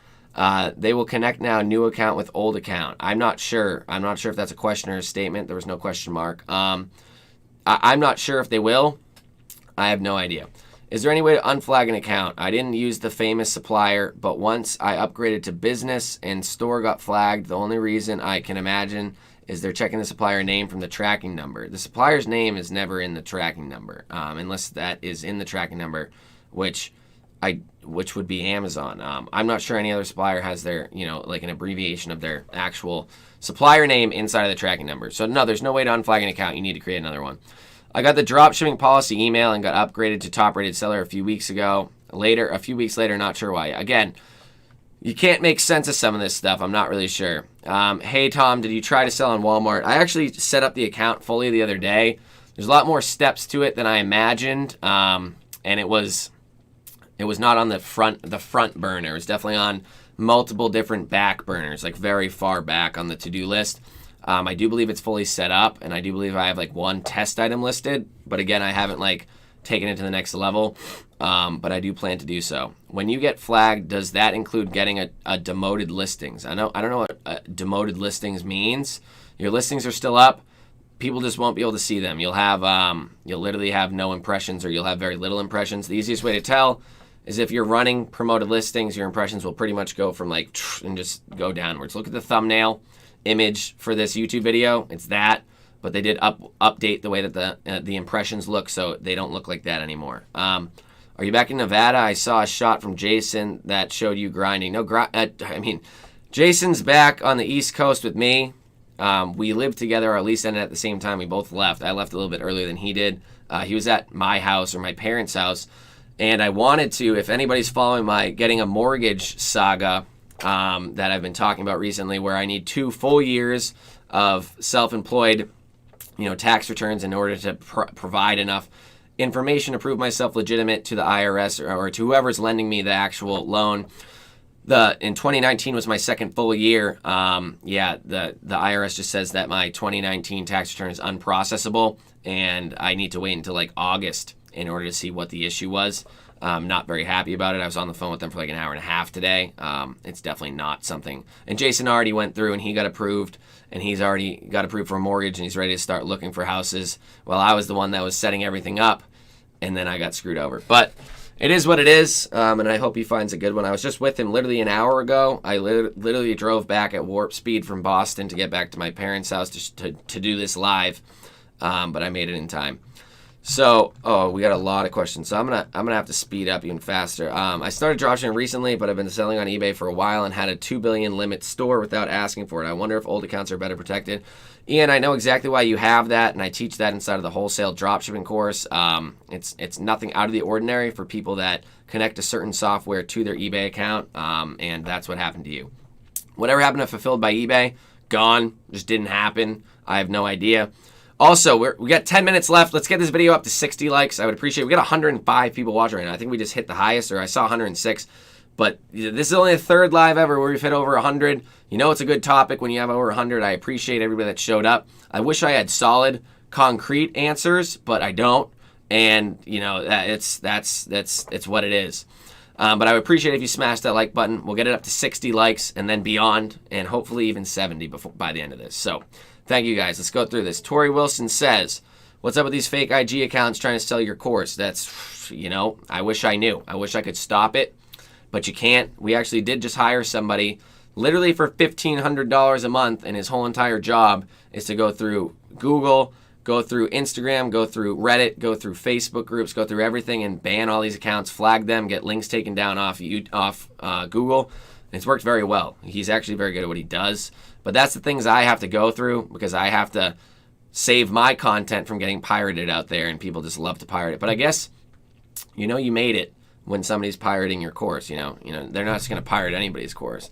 They will connect now new account with old account. I'm not sure. I'm not sure if that's a question or a statement. There was no question mark. I'm not sure if they will. I have no idea. Is there any way to unflag an account? I didn't use the famous supplier, but once I upgraded to business and store got flagged, the only reason I can imagine is they're checking the supplier name from the tracking number. The supplier's name is never in the tracking number, unless that is in the tracking number, which would be Amazon. I'm not sure any other supplier has their, like an abbreviation of their actual supplier name inside of the tracking number. So no, there's no way to unflag an account. You need to create another one. I got the dropshipping policy email and got upgraded to top rated seller a few weeks later, not sure why. Again, you can't make sense of some of this stuff. I'm not really sure. Hey, Tom, did you try to sell on Walmart? I actually set up the account fully the other day. There's a lot more steps to it than I imagined. And it was not on the front burner. It was definitely on multiple different back burners, like very far back on the to-do list. I do believe it's fully set up, and I do believe I have like one test item listed. But again, I haven't taken it to the next level. But I do plan to do so. When you get flagged, does that include getting a demoted listings? I don't know what demoted listings means. Your listings are still up. People just won't be able to see them. You'll literally have no impressions, or you'll have very little impressions. The easiest way to tell is if you're running promoted listings, your impressions will pretty much go from and just go downwards. Look at the thumbnail image for this YouTube video. It's that. but they did update the way that the impressions look, so they don't look like that anymore. Are you back in Nevada? I saw a shot from Jason that showed you grinding. Jason's back on the East Coast with me. We lived together, or at least ended at the same time. We both left. I left a little bit earlier than he did. He was at my house or my parents' house, and I wanted to, if anybody's following my getting a mortgage saga that I've been talking about recently, where I need 2 full years of self-employed, tax returns in order to provide enough information to prove myself legitimate to the IRS or to whoever's lending me the actual loan. In 2019 was my second full year. The IRS just says that my 2019 tax return is unprocessable, and I need to wait until like August in order to see what the issue was. I'm not very happy about it. I was on the phone with them for like an hour and a half today. It's definitely not something. And Jason already went through and he got approved, and he's already got approved for a mortgage, and he's ready to start looking for houses. Well, I was the one that was setting everything up, and then I got screwed over. But it is what it is, and I hope he finds a good one. I was just with him literally an hour ago. I literally drove back at warp speed from Boston to get back to my parents' house to do this live, but I made it in time. So, we got a lot of questions. So I'm gonna have to speed up even faster. I started dropshipping recently, but I've been selling on eBay for a while and had a 2 billion limit store without asking for it. I wonder if old accounts are better protected. Ian, I know exactly why you have that, and I teach that inside of the Wholesale Dropshipping course. It's nothing out of the ordinary for people that connect a certain software to their eBay account, and that's what happened to you. Whatever happened to Fulfilled by eBay, gone, just didn't happen. I have no idea. Also, we got 10 minutes left. Let's get this video up to 60 likes. I would appreciate it. We got 105 people watching right now. I think we just hit the highest, or I saw 106. But this is only the third live ever where we've hit over 100. It's a good topic when you have over 100. I appreciate everybody that showed up. I wish I had solid, concrete answers, but I don't. And, that's what it is. But I would appreciate it if you smash that like button. We'll get it up to 60 likes and then beyond, and hopefully even 70 by the end of this. So thank you guys. Let's go through this. Tori Wilson says, what's up with these fake IG accounts trying to sell your course? That's, I wish I knew. I wish I could stop it, but you can't. We actually did just hire somebody literally for $1,500 a month, and his whole entire job is to go through Google, go through Instagram, go through Reddit, go through Facebook groups, go through everything and ban all these accounts, flag them, get links taken down off Google. And it's worked very well. He's actually very good at what he does. But that's the things I have to go through because I have to save my content from getting pirated out there, and people just love to pirate it. But I guess, you made it when somebody's pirating your course. They're not just going to pirate anybody's course.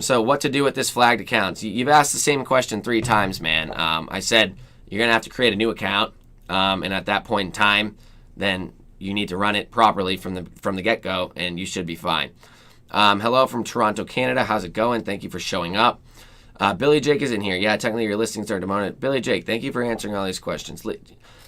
So what to do with this flagged accounts? You've asked the same question 3 times, man. I said you're going to have to create a new account, and at that point in time, then you need to run it properly from the get-go, and you should be fine. Hello from Toronto, Canada. How's it going? Thank you for showing up. Billy Jake is in here. Yeah, technically your listings are demoted. Billy Jake, thank you for answering all these questions.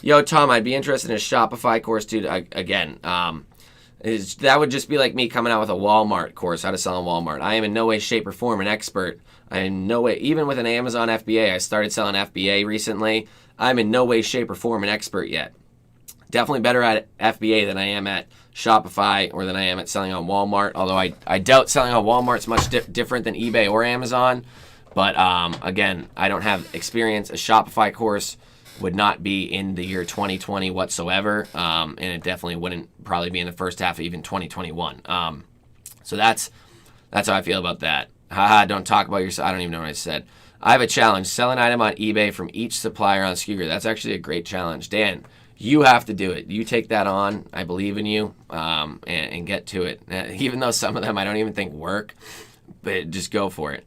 Yo, Tom, I'd be interested in a Shopify course, dude. Again, that would just be like me coming out with a Walmart course, how to sell on Walmart. I am in no way, shape, or form an expert. I am in no way, even with an Amazon FBA, I started selling FBA recently. I'm in no way, shape, or form an expert yet. Definitely better at FBA than I am at Shopify or than I am at selling on Walmart, although I doubt selling on Walmart's much different than eBay or Amazon. But again, I don't have experience. A Shopify course would not be in the year 2020 whatsoever, and it definitely wouldn't probably be in the first half of even 2021. So that's how I feel about that. Haha, don't talk about yourself. I don't even know what I said. I have a challenge. Sell an item on eBay from each supplier on Skewgrid. That's actually a great challenge. Dan, you have to do it. You take that on. I believe in you, and get to it. Even though some of them I don't even think work, but just go for it.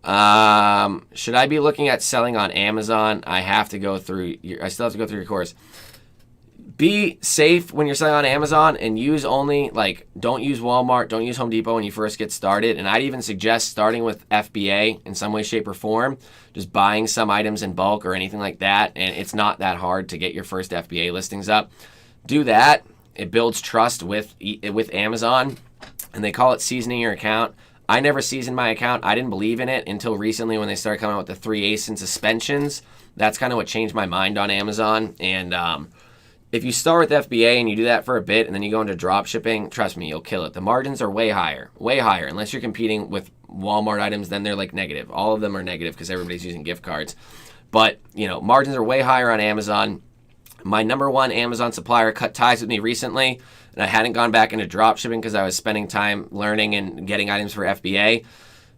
Should I be looking at selling on Amazon? I still have to go through your course. Be safe when you're selling on Amazon and use only, don't use Walmart, don't use Home Depot when you first get started. And I'd even suggest starting with FBA in some way, shape, or form, just buying some items in bulk or anything like that. And it's not that hard to get your first FBA listings up. Do that. It builds trust with Amazon, and they call it seasoning your account. I never seasoned my account. I didn't believe in it until recently when they started coming out with the 3 ASIN suspensions. That's kind of what changed my mind on Amazon. And if you start with FBA and you do that for a bit and then you go into dropshipping, trust me, you'll kill it. The margins are way higher, unless you're competing with Walmart items, then they're like negative. All of them are negative because everybody's using gift cards. But, margins are way higher on Amazon. My number one Amazon supplier cut ties with me recently, and I hadn't gone back into dropshipping because I was spending time learning and getting items for FBA.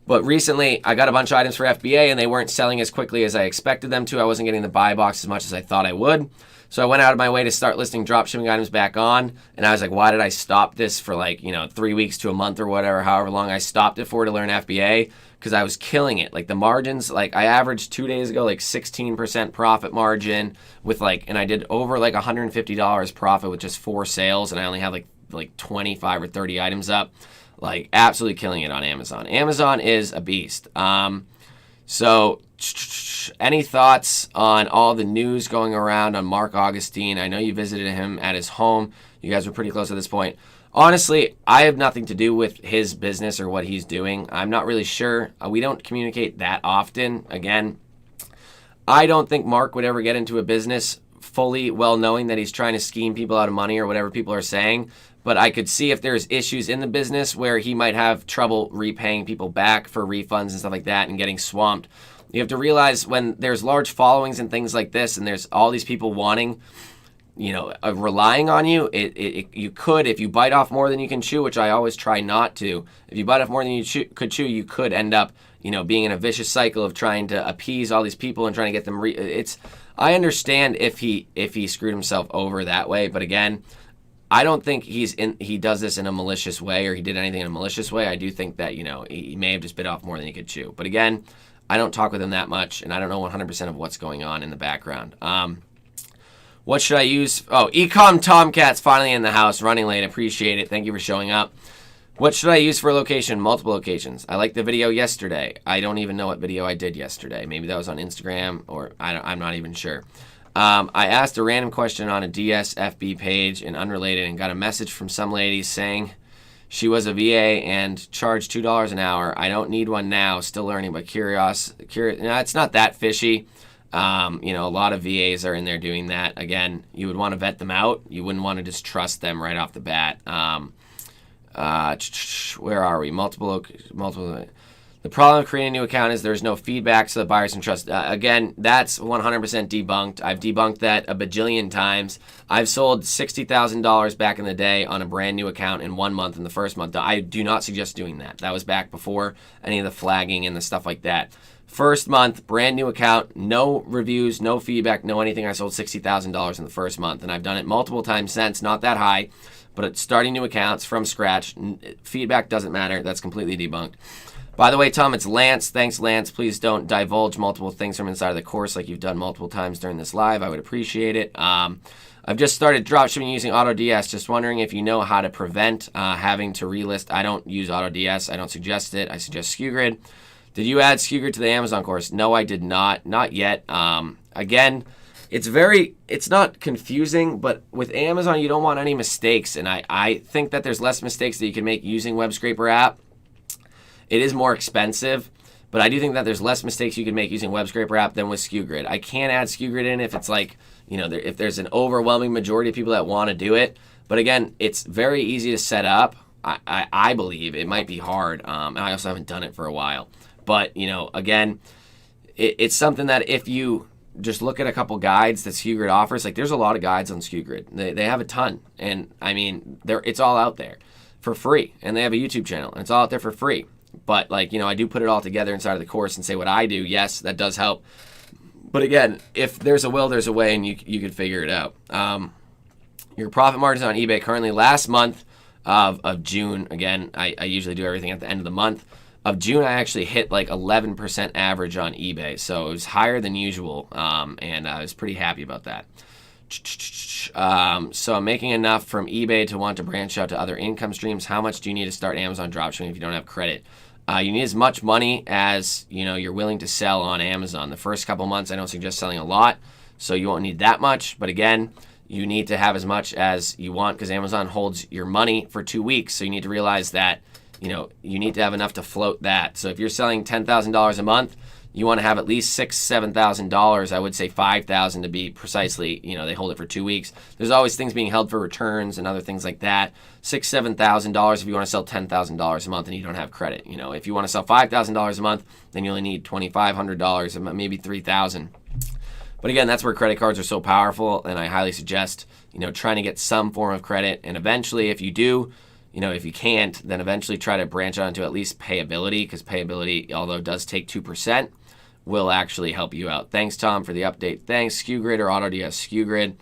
But recently, I got a bunch of items for FBA, and they weren't selling as quickly as I expected them to. I wasn't getting the buy box as much as I thought I would. So I went out of my way to start listing dropshipping items back on, and I was like, why did I stop this for 3 weeks to a month or whatever, however long I stopped it for to learn FBA? Because I was killing it. Like the margins, I averaged 2 days ago 16% profit margin with and I did over $150 profit with just 4 sales, and I only had like 25 or 30 items up. Absolutely killing it on Amazon. Amazon is a beast. So any thoughts on all the news going around on Mark Augustine? I know you visited him at his home. You guys were pretty close at this point. Honestly, I have nothing to do with his business or what he's doing. I'm not really sure. We don't communicate that often. Again, I don't think Mark would ever get into a business fully well knowing that he's trying to scheme people out of money or whatever people are saying. But I could see if there's issues in the business where he might have trouble repaying people back for refunds and stuff like that and getting swamped. You have to realize when there's large followings and things like this and there's all these people wanting, relying on you, you could, if you bite off more than you can chew, which I always try not to, if you bite off more than you could chew, you could end up, being in a vicious cycle of trying to appease all these people and trying to get them. I understand if he screwed himself over that way, but again, I don't think he does this in a malicious way or he did anything in a malicious way. I do think that, he may have just bit off more than he could chew. But again, I don't talk with him that much, and I don't know 100% of what's going on in the background. What should I use? Oh, eCom Tomcat's finally in the house, running late. Appreciate it. Thank you for showing up. What should I use for a location? Multiple locations. I liked the video yesterday. I don't even know what video I did yesterday. Maybe that was on Instagram, or I'm not even sure. I asked a random question on a DSFB page and unrelated and got a message from some lady saying she was a VA and charged $2 an hour. I don't need one now, still learning, but curious. No, it's not that fishy. A lot of VAs are in there doing that. Again, you would want to vet them out. You wouldn't want to just trust them right off the bat. Where are we? Multiple. The problem with creating a new account is there's no feedback so the buyers can trust. Again, that's 100% debunked. I've debunked that a bajillion times. I've sold $60,000 back in the day on a brand new account in 1 month in the first month. I do not suggest doing that. That was back before any of the flagging and the stuff like that. First month, brand new account, no reviews, no feedback, no anything. I sold $60,000 in the first month, and I've done it multiple times since, not that high, but it's starting new accounts from scratch. Feedback doesn't matter. That's completely debunked. By the way, Tom, it's Lance. Thanks, Lance. Please don't divulge multiple things from inside of the course like you've done multiple times during this live. I would appreciate it. I've just started dropshipping using AutoDS. Just wondering if you know how to prevent having to relist. I don't use AutoDS. I don't suggest it. I suggest SKUGrid. Did you add SKUGrid to the Amazon course? No, I did not. Not yet. Again, it's not confusing, but with Amazon, you don't want any mistakes. And I think that there's less mistakes that you can make using Web Scraper app. It is more expensive, but I do think that there's less mistakes you can make using Web Scraper app than with SKUGrid. I can add SKUGrid in if it's if there's an overwhelming majority of people that want to do it. But again, it's very easy to set up. I believe it might be hard. And I also haven't done it for a while. But, again, it's something that if you just look at a couple guides that SKUGrid offers, there's a lot of guides on SKUGrid. They have a ton. And, it's all out there for free. And they have a YouTube channel, and it's all out there for free. But, I do put it all together inside of the course and say what I do. Yes, that does help. But, again, if there's a will, there's a way, and you can figure it out. Your profit margins on eBay currently last month of June. Again, I usually do everything at the end of the month. Of June, I actually hit 11% average on eBay. So it was higher than usual, and I was pretty happy about that. So I'm making enough from eBay to want to branch out to other income streams. How much do you need to start Amazon dropshipping if you don't have credit? You need as much money as you're willing to sell on Amazon. The first couple months, I don't suggest selling a lot, so you won't need that much. But again, you need to have as much as you want because Amazon holds your money for 2 weeks. So you need to realize that you need to have enough to float that. So if you're selling $10,000 a month, you want to have at least $6,000-$7,000. I would say $5,000 to be precisely. They hold it for 2 weeks. There's always things being held for returns and other things like that. $6,000-$7,000 if you want to sell $10,000 a month and you don't have credit. If you want to sell $5,000 a month, then you only need $2,500, maybe $3,000. But again, that's where credit cards are so powerful, and I highly suggest, trying to get some form of credit. And eventually, if you do, if you can't, then eventually try to branch out into at least payability, because payability, although it does take 2%, will actually help you out. Thanks, Tom, for the update. Thanks, SKUGrid or AutoDS. SKUGrid.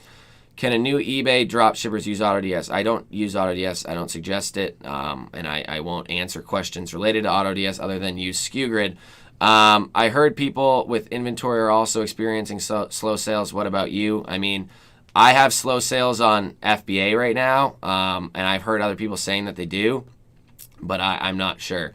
Can a new eBay dropshippers use AutoDS? I don't use AutoDS. I don't suggest it, and I won't answer questions related to AutoDS other than use SKUGrid. I heard people with inventory are also experiencing slow sales. What about you? I mean, I have slow sales on FBA right now, and I've heard other people saying that they do, but I'm not sure.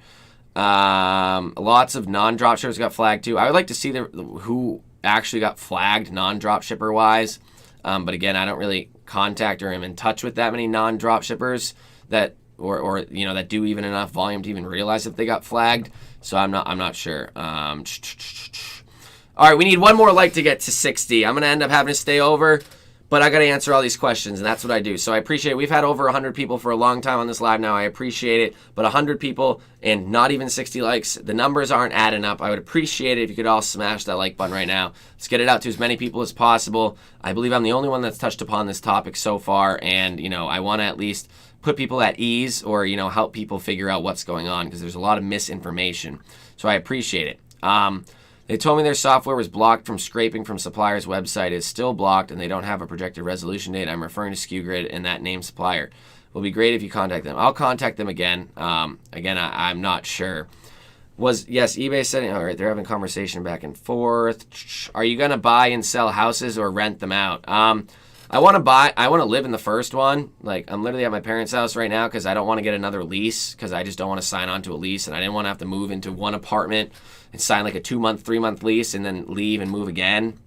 Lots of non-dropshippers got flagged too. I would like to see who actually got flagged non-dropshipper wise, but again, I don't really contact or am in touch with that many non-dropshippers that or that do even enough volume to even realize if they got flagged. So I'm not sure. All right, we need one more like to get to 60. I'm gonna end up having to stay over, but I got to answer all these questions, and that's what I do. So I appreciate it. We've had over 100 people for a long time on this live now. I appreciate it. But 100 people and not even 60 likes, the numbers aren't adding up. I would appreciate it if you could all smash that like button right now. Let's get it out to as many people as possible. I believe I'm the only one that's touched upon this topic so far, and I want to at least put people at ease or help people figure out what's going on, because there's a lot of misinformation. So I appreciate it. They told me their software was blocked from scraping from supplier's website. It's still blocked, and they don't have a projected resolution date. I'm referring to SKUGrid and that named supplier. It will be great if you contact them. I'll contact them again. I'm not sure. Yes, eBay setting. All right, they're having conversation back and forth. Are you going to buy and sell houses or rent them out? I want to live in the first one. Like, I'm literally at my parents' house right now because I don't want to get another lease, because I just don't want to sign on to a lease, and I didn't want to have to move into one apartment and sign like a 2-month, 3-month lease and then leave and move again.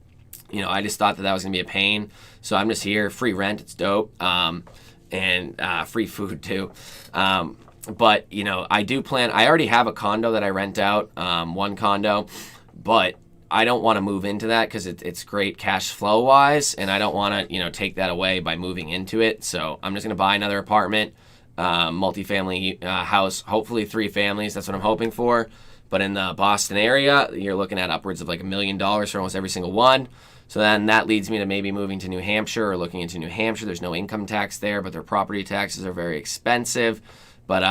I just thought that was going to be a pain. So I'm just here. Free rent. It's dope. And free food too. But, I do plan. I already have a condo that I rent out, one condo, but I don't want to move into that because it's great cash flow wise, and I don't want to take that away by moving into it. So I'm just going to buy another apartment, multifamily house, hopefully 3 families. That's what I'm hoping for. But in the Boston area, you're looking at upwards of like $1 million for almost every single one. So then that leads me to maybe moving to New Hampshire or looking into New Hampshire. There's no income tax there, but their property taxes are very expensive. But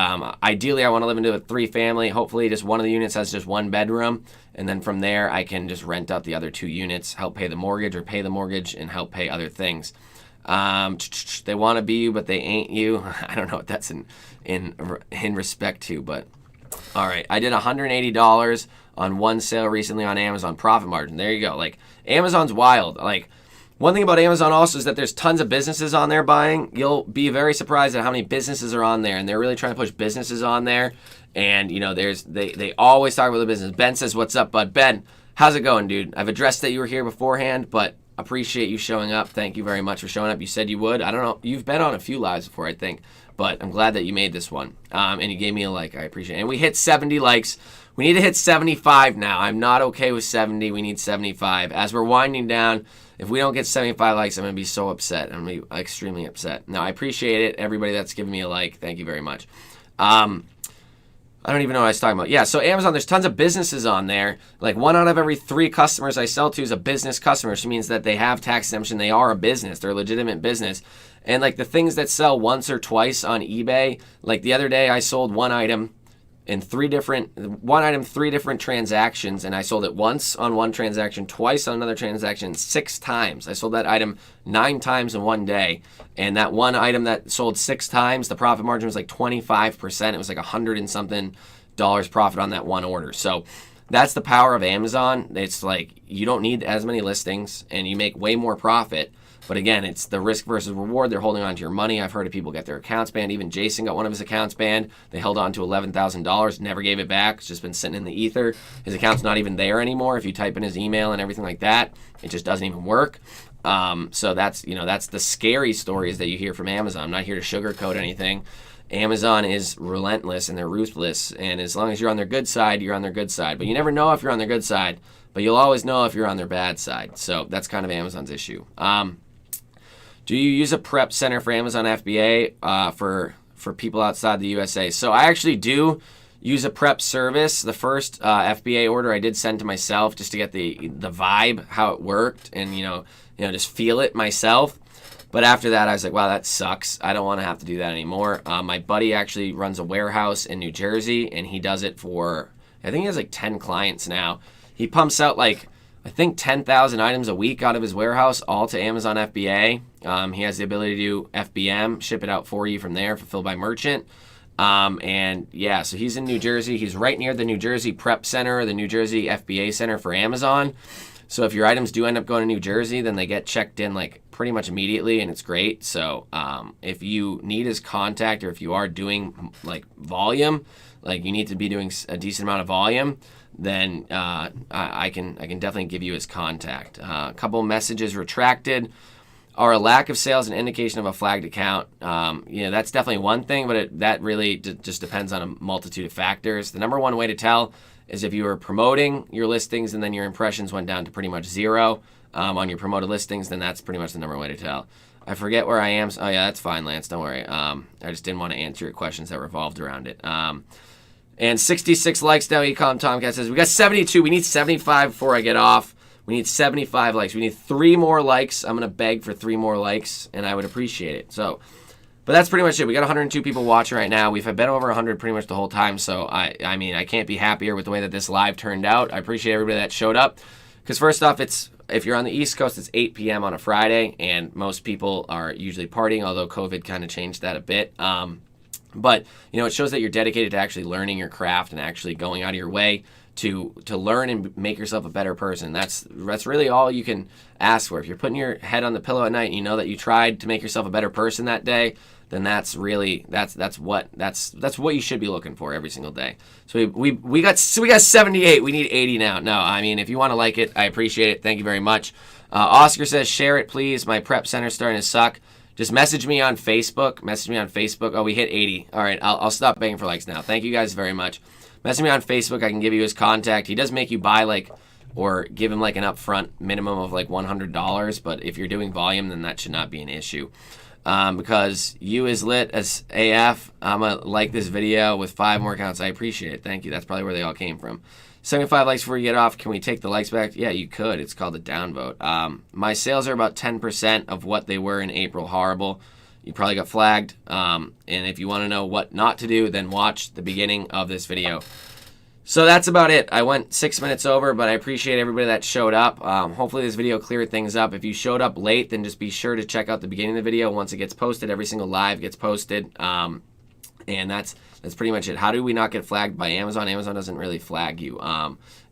ideally, I want to live into a 3-family. Hopefully, just one of the units has just 1 bedroom. And then from there, I can just rent out the other 2 units, help pay the mortgage or pay the mortgage and help pay other things. They want to be you, but they ain't you. I don't know what that's in respect to, but all right. I did $180 on one sale recently on Amazon. Profit margin. There you go. Like, Amazon's wild. Like, one thing about Amazon also is that there's tons of businesses on there buying. You'll be very surprised at how many businesses are on there, and they're really trying to push businesses on there. And they always talk about the business. Ben says, "What's up, bud?" Ben, how's it going, dude? I've addressed that you were here beforehand, but appreciate you showing up. Thank you very much for showing up. You said you would. I don't know. You've been on a few lives before, I think, but I'm glad that you made this one. And you gave me a like. I appreciate it. And we hit 70 likes. We need to hit 75 now. I'm not okay with 70. We need 75. As we're winding down, if we don't get 75 likes, I'm going to be so upset. I'm going to be extremely upset. Now, I appreciate it. Everybody that's given me a like, thank you very much. I don't even know what I was talking about. Yeah, so Amazon, there's tons of businesses on there. Like 1 out of every 3 customers I sell to is a business customer, which means that they have tax exemption. They are a business. They're a legitimate business. And like the things that sell once or twice on eBay, like the other day I sold one item in 3 different transactions, and I sold it once on one transaction, twice on another transaction, 6 times. I sold that item 9 times in one day, and that one item that sold 6 times, the profit margin was like 25%. It was like $100 and something profit on that one order. So that's the power of Amazon. It's like you don't need as many listings, and you make way more profit. But again, it's the risk versus reward. They're holding on to your money. I've heard of people get their accounts banned. Even Jason got one of his accounts banned. They held on to $11,000, never gave it back. It's just been sitting in the ether. His account's not even there anymore. If you type in his email and everything like that, it just doesn't even work. So that's the scary stories that you hear from Amazon. I'm not here to sugarcoat anything. Amazon is relentless and they're ruthless, and as long as you're on their good side, you're on their good side. But you never know if you're on their good side, but you'll always know if you're on their bad side. So that's kind of Amazon's issue. Do you use a prep center for Amazon FBA for people outside the USA? So I actually do use a prep service. The first FBA order I did send to myself just to get the vibe, how it worked, and just feel it myself. But after that, I was like, wow, that sucks. I don't want to have to do that anymore. My buddy actually runs a warehouse in New Jersey, and he does it for, I think he has like 10 clients now. He pumps out I think 10,000 items a week out of his warehouse, all to Amazon FBA. He has the ability to do FBM, ship it out for you from there, fulfilled by merchant. So he's in New Jersey. He's right near the New Jersey Prep Center, the New Jersey FBA Center for Amazon. So if your items do end up going to New Jersey, then they get checked in pretty much immediately, and it's great. So if you need his contact, or if you are doing volume, you need to be doing a decent amount of volume, then I can definitely give you his contact. A couple messages retracted. Are a lack of sales an indication of a flagged account? That's definitely one thing, but that really just depends on a multitude of factors. The number one way to tell is if you were promoting your listings and then your impressions went down to pretty much zero on your promoted listings, then that's pretty much the number one way to tell. I forget where I am. Oh, yeah, that's fine, Lance. Don't worry. I just didn't want to answer your questions that revolved around it. And 66 likes now, eCom Tomcat says, we got 72. We need 75 before I get off. We need 75 likes. We need 3 more likes. I'm going to beg for 3 more likes, and I would appreciate it. But that's pretty much it. We got 102 people watching right now. We've been over 100 pretty much the whole time, so I mean, I can't be happier with the way that this live turned out. I appreciate everybody that showed up, because first off, if you're on the East Coast, it's 8 p.m. on a Friday, and most people are usually partying, although COVID kind of changed that a bit. But it shows that you're dedicated to actually learning your craft and actually going out of your way to learn and make yourself a better person. That's really all you can ask for. If you're putting your head on the pillow at night and you know that you tried to make yourself a better person that day, then that's what you should be looking for every single day. So we got 78. We need 80 now. No, I mean, if you want to like it, I appreciate it. Thank you very much. Oscar says, share it, please. My prep center's starting to suck. Just message me on Facebook. Oh, we hit 80. All right, I'll stop begging for likes now. Thank you guys very much. Message me on Facebook. I can give you his contact. He does make you buy or give him an upfront minimum of $100. But if you're doing volume, then that should not be an issue. Because you is lit as AF. I'm going to like this video with 5 more accounts. I appreciate it. Thank you. That's probably where they all came from. 75 likes before you get off. Can we take the likes back? Yeah, you could. It's called a downvote. My sales are about 10% of what they were in April. Horrible. You probably got flagged. And if you want to know what not to do, then watch the beginning of this video. So that's about it. I went 6 minutes over, but I appreciate everybody that showed up. Hopefully this video cleared things up. If you showed up late, then just be sure to check out the beginning of the video once it gets posted. Every single live gets posted. And that's pretty much it. How do we not get flagged by Amazon? Amazon doesn't really flag you.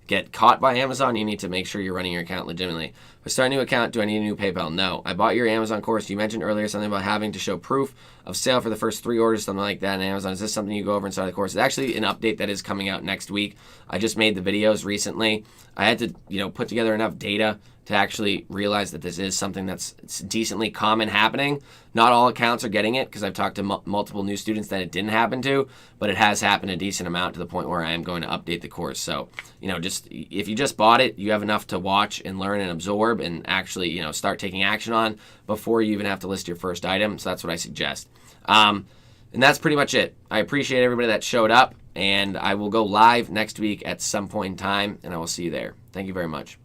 Get caught by Amazon, you need to make sure you're running your account legitimately. If I start a new account, do I need a new PayPal? No. I bought your Amazon course. You mentioned earlier something about having to show proof of sale for the first 3 orders, something like that in Amazon. Is this something you go over inside the course? It's actually an update that is coming out next week. I just made the videos recently. I had to put together enough data to actually realize that this is something that's decently common happening. Not all accounts are getting it, because I've talked to multiple new students that it didn't happen to, but it has happened a decent amount to the point where I am going to update the course. So, if you just bought it, you have enough to watch and learn and absorb and actually, start taking action on before you even have to list your first item. So that's what I suggest. And that's pretty much it. I appreciate everybody that showed up, and I will go live next week at some point in time, and I will see you there. Thank you very much.